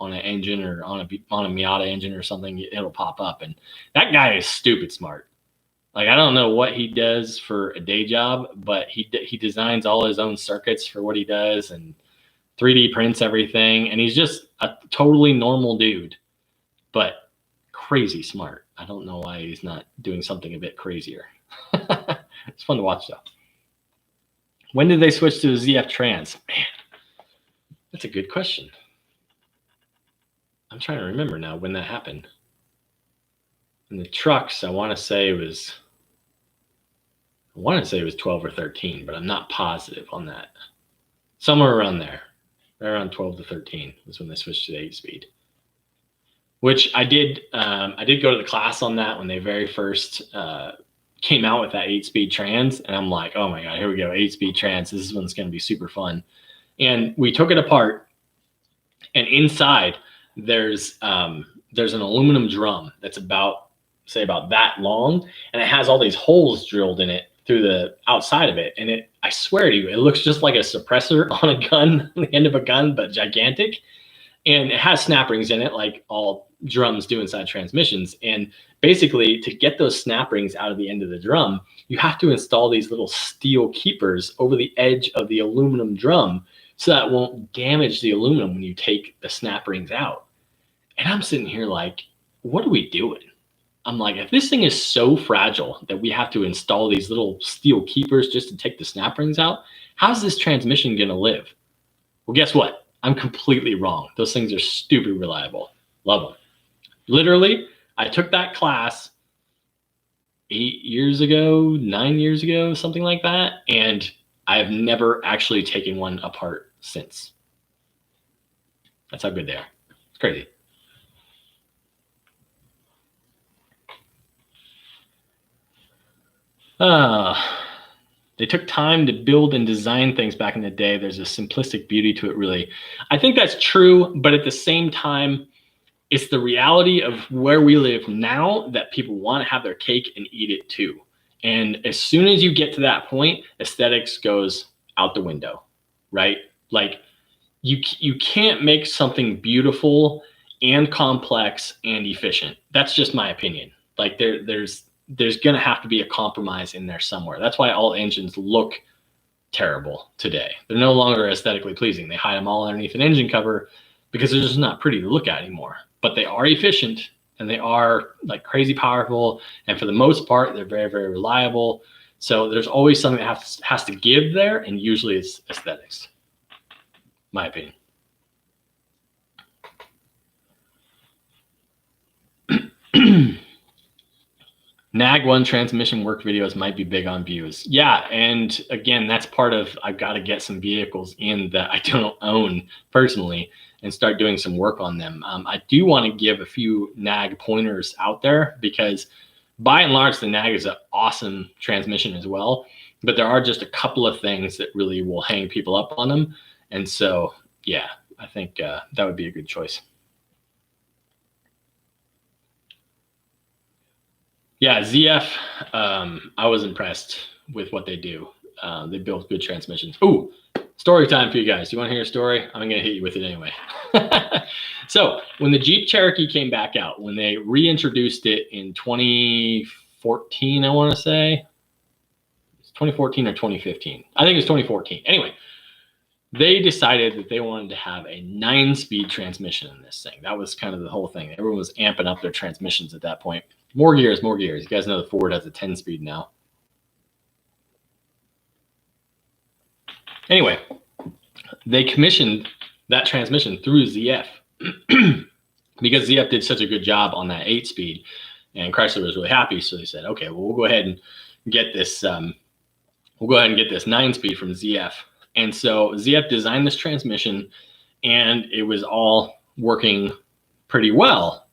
on an engine or on a Miata engine or something, it'll pop up. And that guy is stupid smart. Like, I don't know what he does for a day job, but he designs all his own circuits for what he does and 3D prints everything. And he's just a totally normal dude, but crazy smart. I don't know why he's not doing something a bit crazier. It's fun to watch though. When did they switch to the ZF Trans? Man, that's a good question. I'm trying to remember now when that happened. In the trucks, I want to say it was 12 or 13, but I'm not positive on that. Somewhere around there, right around 12 to 13 was when they switched to the 8-speed. Which I did go to the class on that when they very first came out with that 8-speed trans, and I'm like, oh my god, here we go, 8-speed trans. This is when it's going to be super fun. And we took it apart, and inside there's an aluminum drum that's about that long, and it has all these holes drilled in it through the outside of it. And I swear to you, it looks just like a suppressor on a gun, the end of a gun, but gigantic. And it has snap rings in it, like all drums do inside transmissions. And basically, to get those snap rings out of the end of the drum, you have to install these little steel keepers over the edge of the aluminum drum so that it won't damage the aluminum when you take the snap rings out. And I'm sitting here like, what are we doing? I'm like, if this thing is so fragile that we have to install these little steel keepers just to take the snap rings out, how's this transmission going to live? Well, guess what? I'm completely wrong. Those things are stupid reliable. Love them. Literally, I took that class 9 years ago, something like that, and I have never actually taken one apart since. That's how good they are. It's crazy. They took time to build and design things back in the day. There's a simplistic beauty to it, really. I think that's true, but at the same time, it's the reality of where we live now that people want to have their cake and eat it too. And as soon as you get to that point, aesthetics goes out the window, right? Like you can't make something beautiful and complex and efficient. That's just my opinion. Like there's going to have to be a compromise in there somewhere. That's why all engines look terrible today. They're no longer aesthetically pleasing. They hide them all underneath an engine cover because they're just not pretty to look at anymore. But they are efficient and they are like crazy powerful. And for the most part, they're very, very reliable. So there's always something that has to give there. And usually it's aesthetics, my opinion. Nag 1 transmission work videos might be big on views. Yeah, and again, that's part of, I've got to get some vehicles in that I don't own personally and start doing some work on them. I do want to give a few Nag pointers out there because by and large, the Nag is an awesome transmission as well, but there are just a couple of things that really will hang people up on them. And so, yeah, I think that would be a good choice. Yeah, ZF, I was impressed with what they do. They build good transmissions. Ooh, story time for you guys. You want to hear a story? I'm going to hit you with it anyway. So when the Jeep Cherokee came back out, when they reintroduced it in 2014, I want to say. It's 2014 or 2015. I think it's 2014. Anyway, they decided that they wanted to have a 9-speed transmission in this thing. That was kind of the whole thing. Everyone was amping up their transmissions at that point. More gears, more gears. You guys know the Ford has a 10-speed now. Anyway, they commissioned that transmission through ZF because ZF did such a good job on that 8-speed, and Chrysler was really happy. So they said, okay, well, we'll go ahead and get this. We'll go ahead and get this 9-speed from ZF. And so ZF designed this transmission, and it was all working pretty well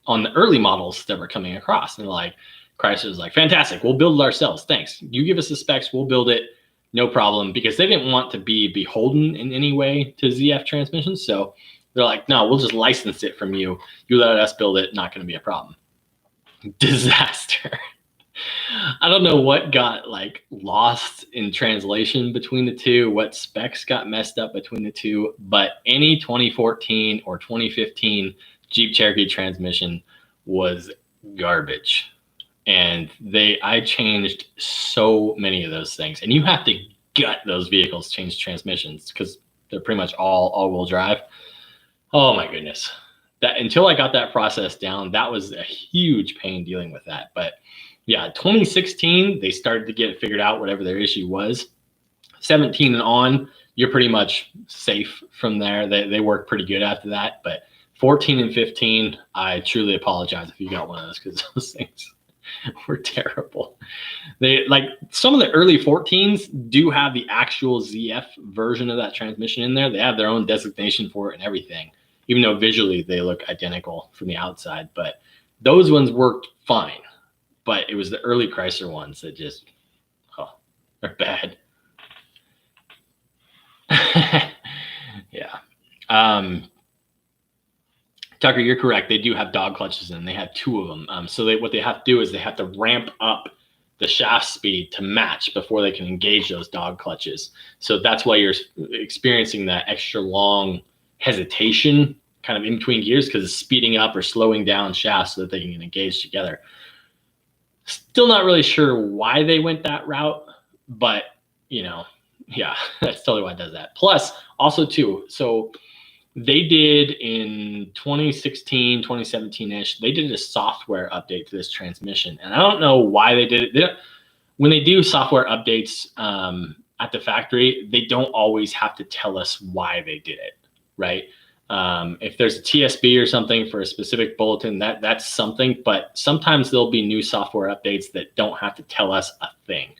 on the early models that were coming across. And like, Chrysler's like, fantastic, we'll build it ourselves. Thanks. You give us the specs, we'll build it. No problem. Because they didn't want to be beholden in any way to ZF transmissions. So they're like, no, we'll just license it from you. You let us build it, not going to be a problem. Disaster. I don't know what got like lost in translation between the two, what specs got messed up between the two, but any 2014 or 2015 Jeep Cherokee transmission was garbage. And I changed so many of those things. And you have to gut those vehicles, change transmissions, because they're pretty much all all-wheel drive. Oh my goodness. that until I got that process down, that was a huge pain dealing with that. But yeah, 2016, they started to get it figured out, whatever their issue was. 17 and on, you're pretty much safe from there. They work pretty good after that. But 14 and 15, I truly apologize if you got one of those, because those things were terrible. They, like, some of the early 14s do have the actual ZF version of that transmission in there. They have their own designation for it and everything, even though visually they look identical from the outside. But those ones worked fine. But it was the early Chrysler ones that just, oh, they're bad. Yeah. Tucker, you're correct. They do have dog clutches in. They have 2 of them. So what they have to do is they have to ramp up the shaft speed to match before they can engage those dog clutches. So that's why you're experiencing that extra long hesitation kind of in between gears, because it's speeding up or slowing down shafts so that they can engage together. Still not really sure why they went that route, but, you know, yeah, that's totally why it does that. Plus, also too, so they did in 2016, 2017-ish, they did a software update to this transmission. And I don't know why they did it. When they do software updates at the factory, they don't always have to tell us why they did it, right? If there's a TSB or something for a specific bulletin, that's something. But sometimes there'll be new software updates that don't have to tell us a thing.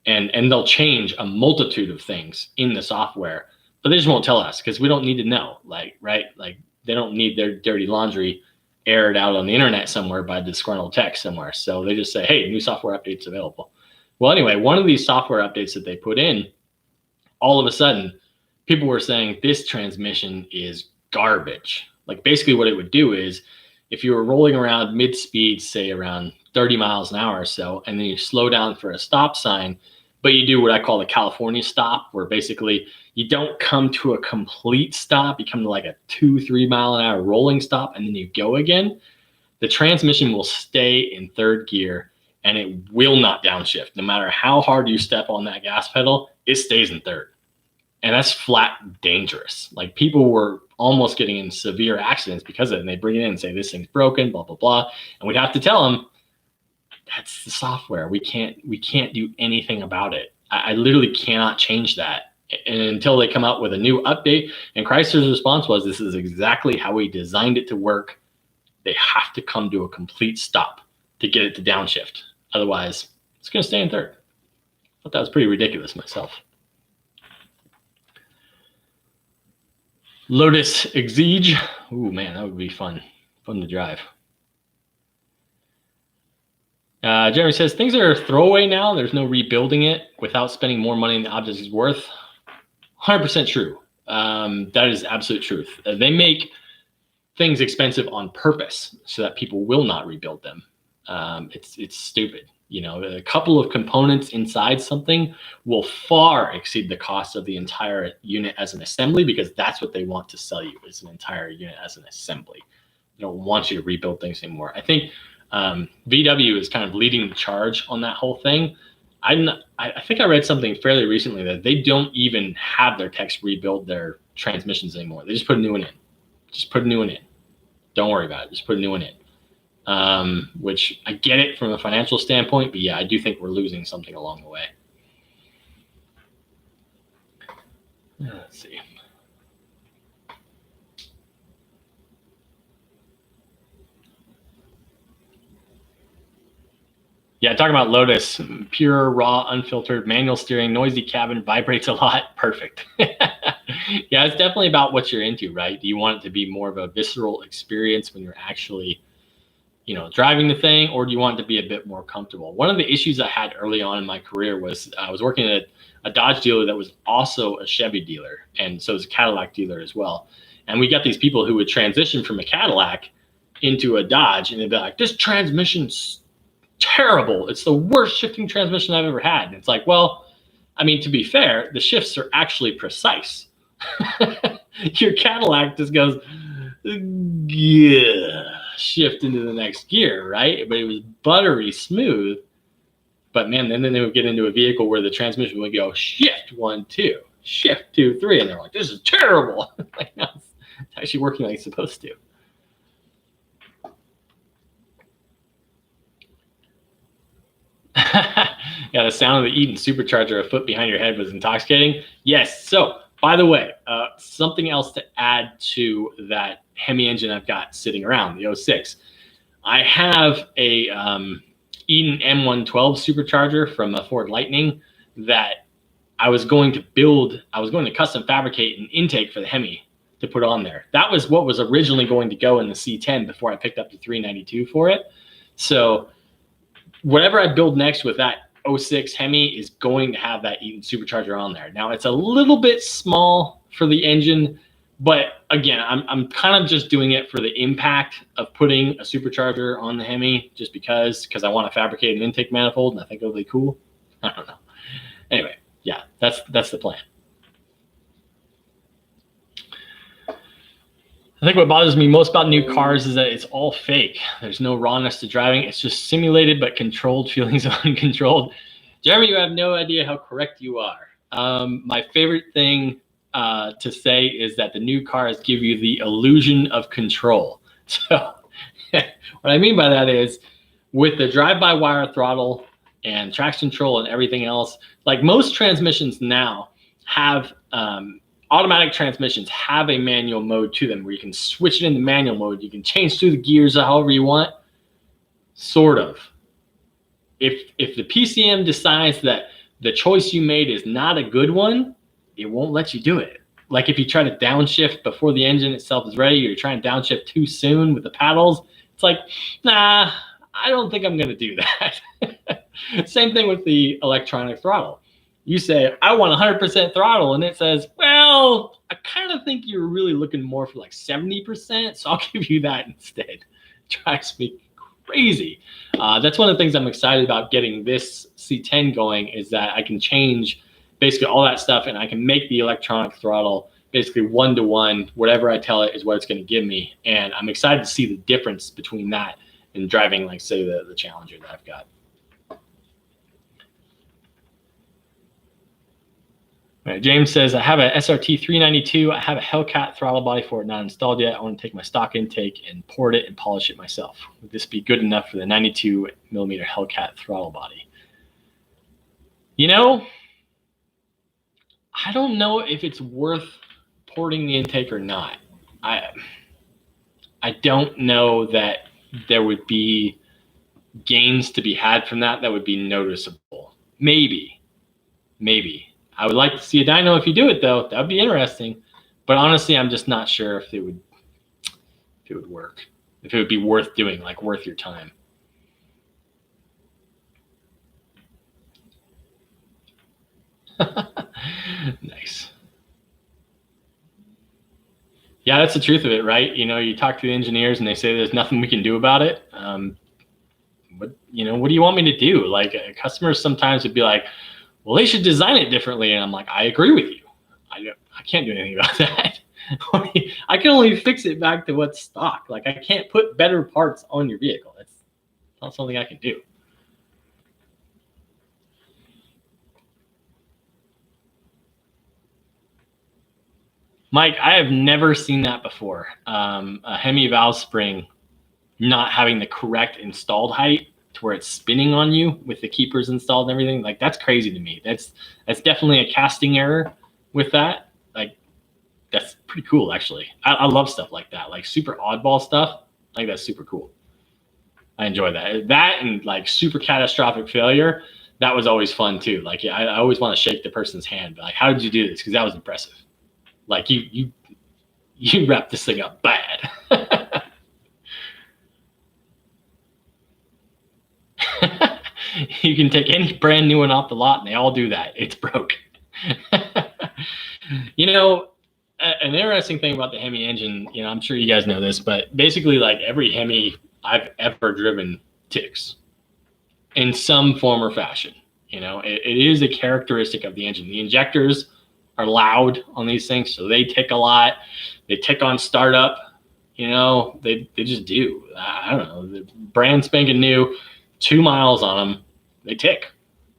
And they'll change a multitude of things in the software, but they just won't tell us because we don't need to know, like, right? Like, they don't need their dirty laundry aired out on the internet somewhere by disgruntled tech somewhere. So they just say, hey, new software updates available. Well, anyway, one of these software updates that they put in, all of a sudden, people were saying this transmission is garbage. Like, basically what it would do is if you were rolling around mid-speed, say around 30 miles an hour or so, and then you slow down for a stop sign, but you do what I call the California stop, where basically you don't come to a complete stop. You come to like a 2-3 mile an hour rolling stop, and then you go again. The transmission will stay in 3rd gear, and it will not downshift. No matter how hard you step on that gas pedal, it stays in 3rd. And that's flat dangerous. Like, people were almost getting in severe accidents because of it. And they bring it in and say, this thing's broken, blah, blah, blah. And we'd have to tell them, that's the software. We can't do anything about it. I literally cannot change that. And until they come out with a new update. And Chrysler's response was, this is exactly how we designed it to work. They have to come to a complete stop to get it to downshift. Otherwise, it's going to stay in 3rd. I thought that was pretty ridiculous myself. Lotus Exige. Ooh, man, that would be fun. Fun to drive. Jeremy says, things are throwaway now. There's no rebuilding it without spending more money than the object is worth. 100% true. That is absolute truth. They make things expensive on purpose so that people will not rebuild them. It's stupid. You know, a couple of components inside something will far exceed the cost of the entire unit as an assembly, because that's what they want to sell you, is an entire unit as an assembly. They don't want you to rebuild things anymore. I think VW is kind of leading the charge on that whole thing. I think I read something fairly recently that they don't even have their techs rebuild their transmissions anymore. They just put a new one in. Just put a new one in. Don't worry about it. Just put a new one in. Which I get it from a financial standpoint, but yeah, I do think we're losing something along the way. Let's see. Yeah, talking about Lotus, pure, raw, unfiltered, manual steering, noisy cabin, vibrates a lot. Perfect. Yeah, it's definitely about what you're into, right? Do you want it to be more of a visceral experience when you're actually, you know, driving the thing, or do you want it to be a bit more comfortable? One of the issues I had early on in my career was I was working at a Dodge dealer that was also a Chevy dealer, and so it was a Cadillac dealer as well. And we got these people who would transition from a Cadillac into a Dodge, and they'd be like, this transmission's terrible. It's the worst shifting transmission I've ever had. And it's like, well, I mean, to be fair, the shifts are actually precise. Your Cadillac just goes, yeah, shift into the next gear, right? But it was buttery smooth. But man, then they would get into a vehicle where the transmission would go shift 1, 2, shift 2, 3, and they're like, this is terrible. Like, no, it's actually working like it's supposed to. Yeah, the sound of the Eaton supercharger a foot behind your head was intoxicating. Yes. So, by the way, something else to add to that Hemi engine I've got sitting around, the 06. I have a Eaton M112 supercharger from a Ford Lightning that I was going to custom fabricate an intake for the Hemi to put on there. That was what was originally going to go in the C10 before I picked up the 392 for it. So whatever I build next with that 06 Hemi is going to have that Eaton supercharger on there. Now it's a little bit small for the engine, but again, I'm kind of just doing it for the impact of putting a supercharger on the Hemi, just because I want to fabricate an intake manifold and I think it'll be cool. I don't know. Anyway, yeah, that's the plan. I think what bothers me most about new cars is that it's all fake. There's no rawness to driving. It's just simulated but controlled feelings of uncontrolled. Jeremy, you have no idea how correct you are. My favorite thing to say is that the new cars give you the illusion of control. So what I mean by that is, with the drive-by-wire throttle and traction control and everything else, like most transmissions now have automatic transmissions have a manual mode to them where you can switch it into manual mode. You can change through the gears however you want, sort of. If the PCM decides that the choice you made is not a good one, it won't let you do it. Like if you try to downshift before the engine itself is ready, or you're trying to downshift too soon with the paddles, it's like, nah, I don't think I'm going to do that. Same thing with the electronic throttle. You say, I want 100% throttle, and it says, well, I kind of think you're really looking more for like 70%, so I'll give you that instead. It drives me crazy. That's one of the things I'm excited about getting this C10 going, is that I can change basically all that stuff, and I can make the electronic throttle basically one-to-one. Whatever I tell it is what it's going to give me, and I'm excited to see the difference between that and driving, like, say, the Challenger that I've got. Right, James says, I have a SRT 392. I have a Hellcat throttle body for it, not installed yet. I want to take my stock intake and port it and polish it myself. Would this be good enough for the 92 millimeter Hellcat throttle body? You know, I don't know if it's worth porting the intake or not. I don't know that there would be gains to be had from that would be noticeable. Maybe. I would like to see a dyno if you do it, though. That would be interesting. But honestly, I'm just not sure if it would work. If it would be worth doing, like worth your time. Nice. Yeah, that's the truth of it, right? You know, you talk to the engineers and they say there's nothing we can do about it. What do you want me to do? Like, customers sometimes would be like, well, they should design it differently. And I'm like, I agree with you. I can't do anything about that. I can only fix it back to what's stock. Like, I can't put better parts on your vehicle. That's not something I can do. Mike, I have never seen that before. A Hemi valve spring not having the correct installed height to where it's spinning on you with the keepers installed and everything. Like, that's crazy to me. That's definitely a casting error with that. Like, that's pretty cool, actually. I love stuff like that, like super oddball stuff. Like, that's super cool. I enjoy that. That and like super catastrophic failure, that was always fun too. Like, I always want to shake the person's hand, but like, how did you do this? Because that was impressive. Like, you wrapped this thing up bad. You can take any brand new one off the lot and they all do that. It's broke. You know, an interesting thing about the Hemi engine, you know, I'm sure you guys know this, but basically, like, every Hemi I've ever driven ticks in some form or fashion. You know, it is a characteristic of the engine. The injectors are loud on these things, so they tick a lot. They tick on startup. You know, they just do. I don't know. The brand spanking new, 2 miles on them, they tick.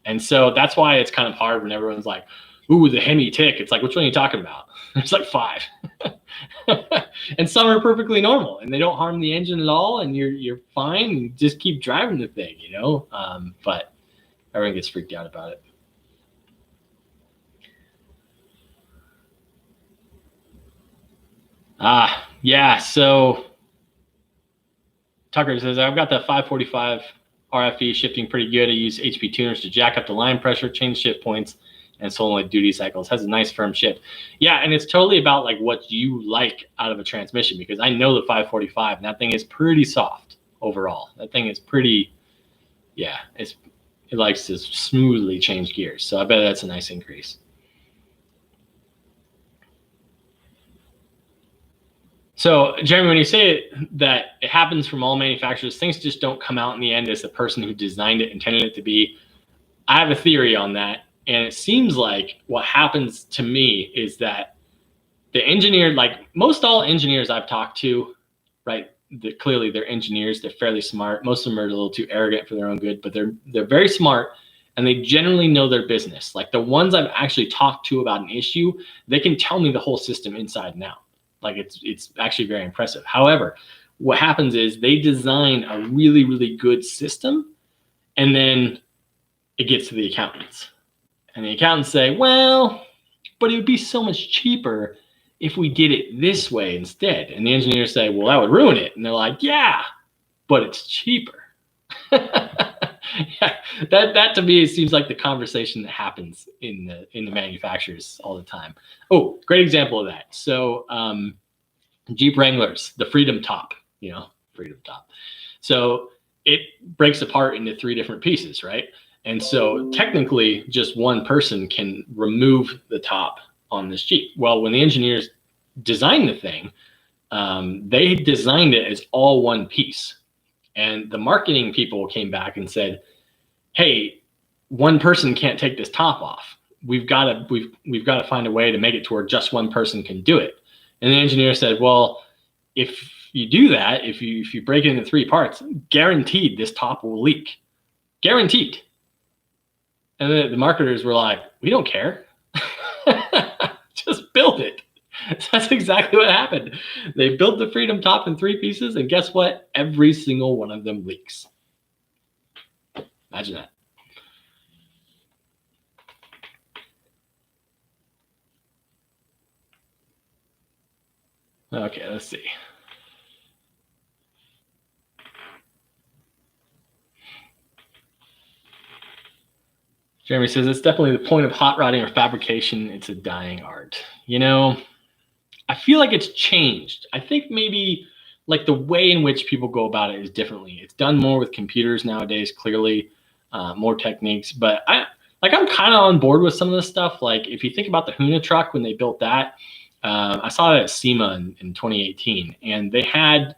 And so that's why it's kind of hard when everyone's like, ooh, the Hemi tick. It's like, which one are you talking about? There's like 5. And some are perfectly normal and they don't harm the engine at all, and you're fine. You just keep driving the thing, you know. But Everyone gets freaked out about it. Yeah, so Tucker says, I've got the 545 RFE shifting pretty good. I use HP tuners to jack up the line pressure, change shift points, and solenoid duty cycles. Has a nice firm shift. Yeah, and it's totally about like what you like out of a transmission, because I know the 545, and that thing is pretty soft overall. That thing is pretty, yeah, it likes to smoothly change gears. So I bet that's a nice increase. So, Jeremy, when you say that it happens from all manufacturers, things just don't come out in the end as the person who designed it intended it to be. I have a theory on that. And it seems like what happens to me is that the engineer, like most all engineers I've talked to, right, clearly they're engineers. They're fairly smart. Most of them are a little too arrogant for their own good, but they're very smart, and they generally know their business. Like the ones I've actually talked to about an issue, they can tell me the whole system inside and out. Like it's actually very impressive. However, what happens is they design a really, really good system, and then it gets to the accountants. And the accountants say, well, but it would be so much cheaper if we did it this way instead. And the engineers say, well, that would ruin it. And they're like, yeah, but it's cheaper. Yeah, that to me seems like the conversation that happens in the manufacturers all the time. Oh, great example of that. So Jeep Wranglers, the Freedom Top, Freedom Top. So it breaks apart into 3 different pieces, right? And so technically just one person can remove the top on this Jeep. Well, when the engineers designed the thing, they designed it as all one piece. And the marketing people came back and said, hey, one person can't take this top off. We've got to find a way to make it to where just one person can do it. And the engineer said, well, if you do that, if you break it into 3 parts, guaranteed this top will leak. Guaranteed. And then the marketers were like, we don't care. Just build it. So that's exactly what happened. They built the Freedom Top in 3 pieces, and guess what? Every single one of them leaks. Imagine that. Okay, let's see. Jeremy says, it's definitely the point of hot rodding or fabrication. It's a dying art. I feel like it's changed. I think maybe like the way in which people go about it is differently. It's done more with computers nowadays, clearly, more techniques. But I'm kind of on board with some of this stuff. Like if you think about the Huna truck, when they built that, I saw that at SEMA in 2018, and they had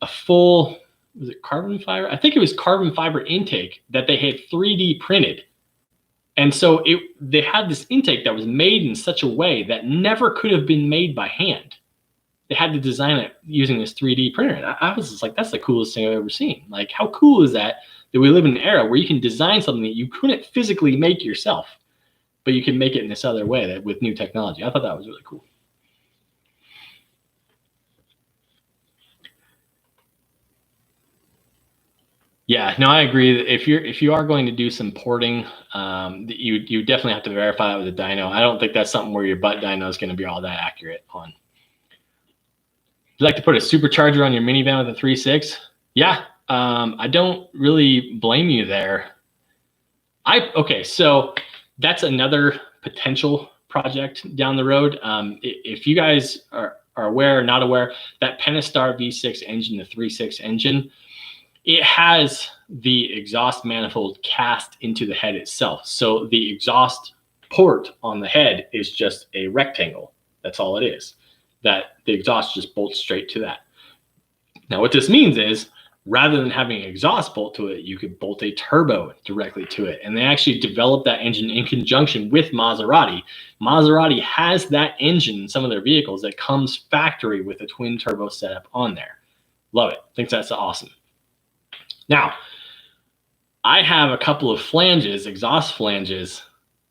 a full, was it carbon fiber? I think it was carbon fiber intake that they had 3D printed. And so they had this intake that was made in such a way that never could have been made by hand. They had to design it using this 3D printer. And I was just like, that's the coolest thing I've ever seen. Like, how cool is that we live in an era where you can design something that you couldn't physically make yourself, but you can make it in this other way that with new technology. I thought that was really cool. Yeah, no, I agree that if you are going to do some porting, you definitely have to verify that with a dyno. I don't think that's something where your butt dyno is going to be all that accurate on. Would you like to put a supercharger on your minivan with a 3.6? Yeah, I don't really blame you there. Okay, so that's another potential project down the road. If you guys are aware or not aware, that Pentastar V6 engine, the 3.6 engine, it has the exhaust manifold cast into the head itself. So the exhaust port on the head is just a rectangle. That's all it is. That the exhaust just bolts straight to that. Now what this means is, rather than having an exhaust bolt to it, you could bolt a turbo directly to it. And they actually developed that engine in conjunction with Maserati. Maserati has that engine in some of their vehicles that comes factory with a twin turbo setup on there. Love it. Think that's awesome. Now, I have a couple of flanges, exhaust flanges,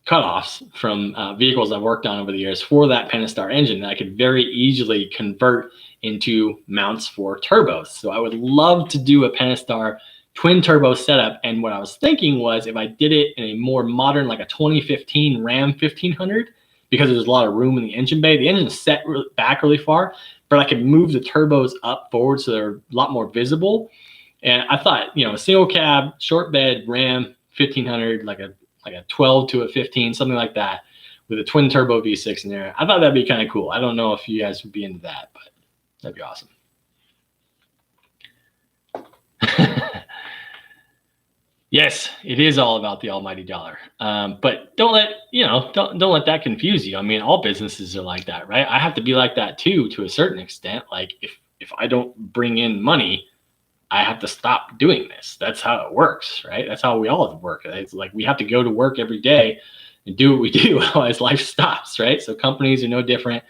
cutoffs from vehicles I've worked on over the years for that Pentastar engine that I could very easily convert into mounts for turbos. So I would love to do a Pentastar twin turbo setup. And what I was thinking was if I did it in a more modern, like a 2015 Ram 1500, because there's a lot of room in the engine bay, the engine is set back really far, but I could move the turbos up forward so they're a lot more visible. And I thought, you know, a single cab, short bed Ram 1500, like a 12 to a 15, something like that, with a twin turbo V6 in there. I thought that'd be kind of cool. I don't know if you guys would be into that, but that'd be awesome. Yes, it is all about the almighty dollar. But don't let that confuse you. I mean, all businesses are like that, right? I have to be like that too, to a certain extent. Like if I don't bring in money, I have to stop doing this. That's how it works, right? That's how we all work. It's like we have to go to work every day and do what we do, otherwise life stops, right? So companies are no different.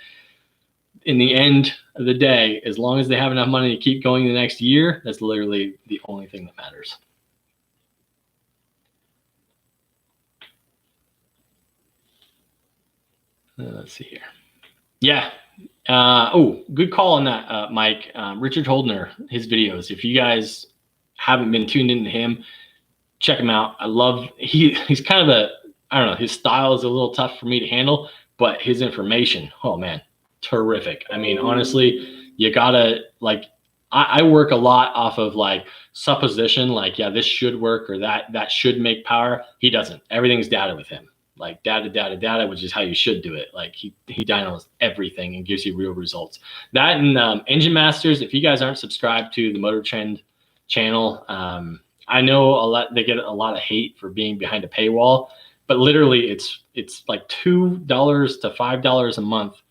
In the end of the day, as long as they have enough money to keep going the next year, that's literally the only thing that matters. Let's see here. Yeah. Oh, good call on that, Mike. Richard Holdner, his videos. If you guys haven't been tuned into him, check him out. I love, he's kind of I don't know, his style is a little tough for me to handle, but his information, oh man, terrific. I mean, honestly, you gotta, like, I work a lot off of like supposition, like, yeah, this should work or that should make power. He doesn't. Everything's data with him. Like data, which is how you should do it. Like he dynos everything and gives you real results. That and Engine Masters. If you guys aren't subscribed to the Motor Trend channel, I know they get a lot of hate for being behind a paywall, but literally it's like $2 to $5 a month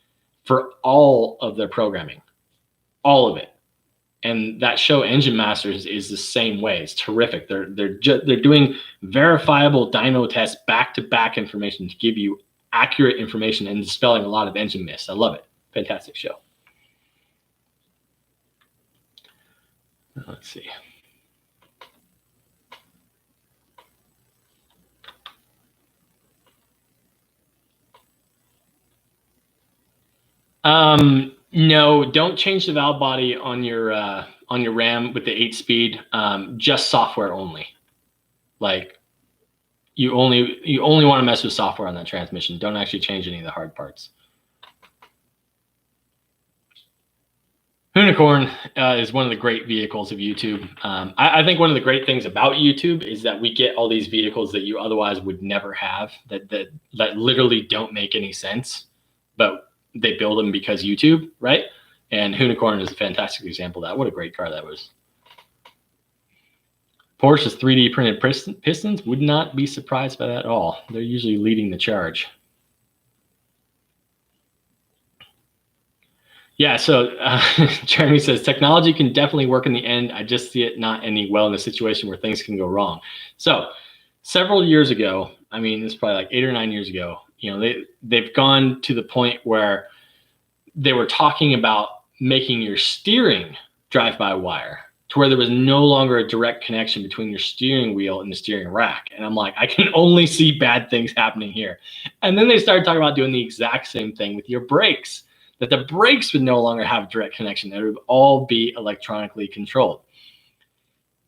for all of their programming, all of it. And that show Engine Masters is the same way. It's terrific. They're doing verifiable dyno tests, back-to-back information to give you accurate information and dispelling a lot of engine myths. I love it. Fantastic show. Let's see. No, don't change the valve body on your Ram with the 8-speed. Just software only. Like you only want to mess with software on that transmission. Don't actually change any of the hard parts. Unicorn is one of the great vehicles of YouTube. I think one of the great things about YouTube is that we get all these vehicles that you otherwise would never have, that literally don't make any sense, but they build them because YouTube, right? And Unicorn is a fantastic example of that. What a great car that was. Porsche's 3D printed pistons, would not be surprised by that at all. They're usually leading the charge. Yeah, so Jeremy says, technology can definitely work in the end. I just see it not ending well in a situation where things can go wrong. So several years ago, I mean, this is probably like 8 or 9 years ago, you know, they've gone to the point where they were talking about making your steering drive-by-wire to where there was no longer a direct connection between your steering wheel and the steering rack. And I'm like, I can only see bad things happening here. And then they started talking about doing the exact same thing with your brakes, that the brakes would no longer have direct connection. They would all be electronically controlled.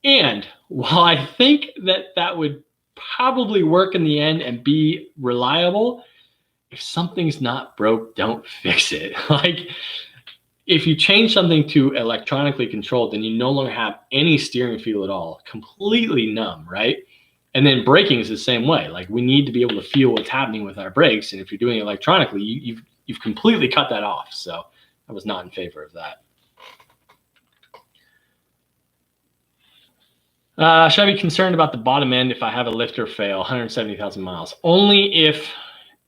And while I think that would probably work in the end and be reliable, if something's not broke, don't fix it. Like if you change something to electronically controlled, then you no longer have any steering feel at all, completely numb, right? And then braking is the same way. Like we need to be able to feel what's happening with our brakes. And if you're doing it electronically, you've completely cut that off. So I was not in favor of that. Should I be concerned about the bottom end if I have a lifter fail, 170,000 miles? Only if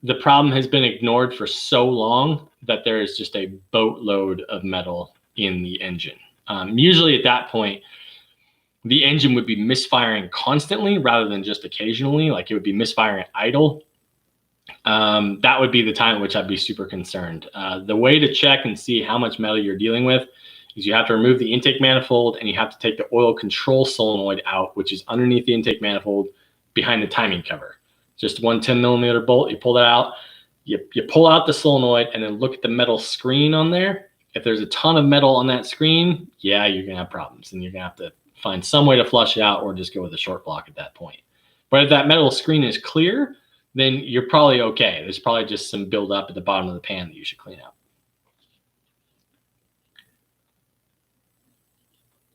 the problem has been ignored for so long that there is just a boatload of metal in the engine. Usually at that point, the engine would be misfiring constantly rather than just occasionally, like it would be misfiring at idle. That would be the time at which I'd be super concerned. The way to check and see how much metal you're dealing with is you have to remove the intake manifold and you have to take the oil control solenoid out, which is underneath the intake manifold behind the timing cover. Just one 10-millimeter bolt, you pull that out, you pull out the solenoid and then look at the metal screen on there. If there's a ton of metal on that screen, yeah, you're gonna have problems and you're gonna have to find some way to flush it out or just go with a short block at that point. But if that metal screen is clear, then you're probably okay. There's probably just some buildup at the bottom of the pan that you should clean out.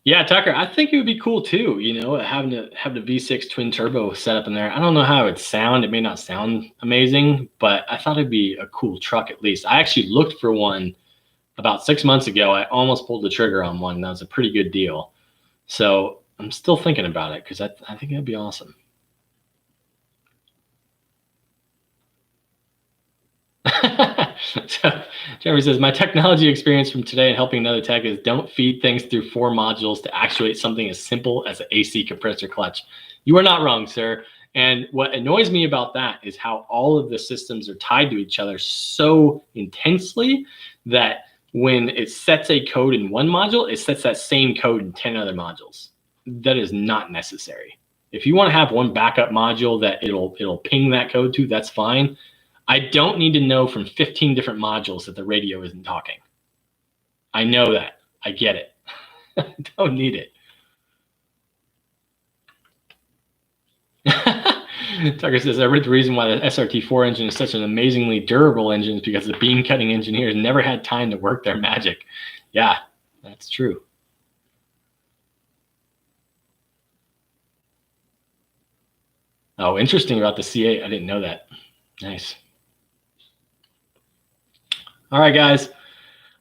Yeah, Tucker, I think it would be cool too, you know, having the V6 twin turbo set up in there. I don't know how it would sound. It may not sound amazing, but I thought it'd be a cool truck at least. I actually looked for one about 6 months ago. I almost pulled the trigger on one. That was a pretty good deal. So I'm still thinking about it because I think it'd be awesome. So Jeremy says, my technology experience from today and helping another tech is don't feed things through 4 modules to actuate something as simple as an AC compressor clutch. You are not wrong, sir. And what annoys me about that is how all of the systems are tied to each other so intensely that when it sets a code in one module, it sets that same code in 10 other modules. That is not necessary. If you want to have one backup module that it'll ping that code to, that's fine. I don't need to know from 15 different modules that the radio isn't talking. I know that. I get it. I don't need it. Tucker says, I read the reason why the SRT4 engine is such an amazingly durable engine is because the beam cutting engineers never had time to work their magic. Yeah, that's true. Oh, interesting about the C8. I didn't know that. Nice. All right, guys.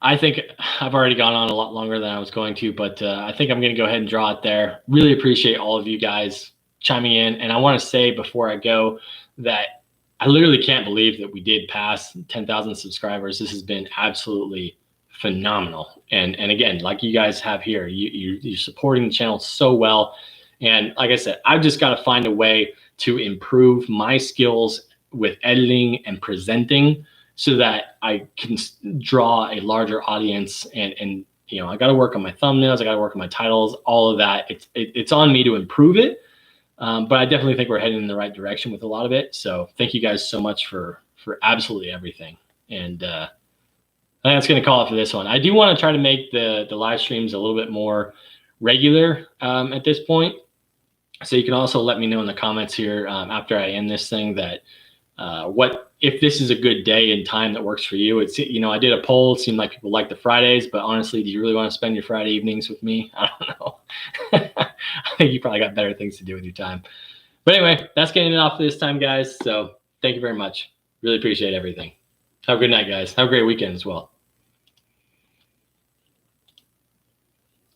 I think I've already gone on a lot longer than I was going to, but I think I'm going to go ahead and draw it there. Really appreciate all of you guys chiming in. And I want to say before I go that I literally can't believe that we did pass 10,000 subscribers. This has been absolutely phenomenal. And again, like you guys have here, you're supporting the channel so well. And like I said, I've just got to find a way to improve my skills with editing and presenting so that I can draw a larger audience. And you know, I got to work on my thumbnails. I got to work on my titles, all of that. It's on me to improve it. But I definitely think we're heading in the right direction with a lot of it. So thank you guys so much for absolutely everything. And I think that's going to call it for this one. I do want to try to make the live streams a little bit more regular at this point. So you can also let me know in the comments here after I end this thing that if this is a good day and time that works for you. It's, you know, I did a poll. It seemed like people like the Fridays, but honestly, do you really want to spend your Friday evenings with me? I don't know. I think you probably got better things to do with your time. But anyway, that's getting it off this time, guys. So thank you very much. Really appreciate everything. Have a good night, guys. Have a great weekend as well.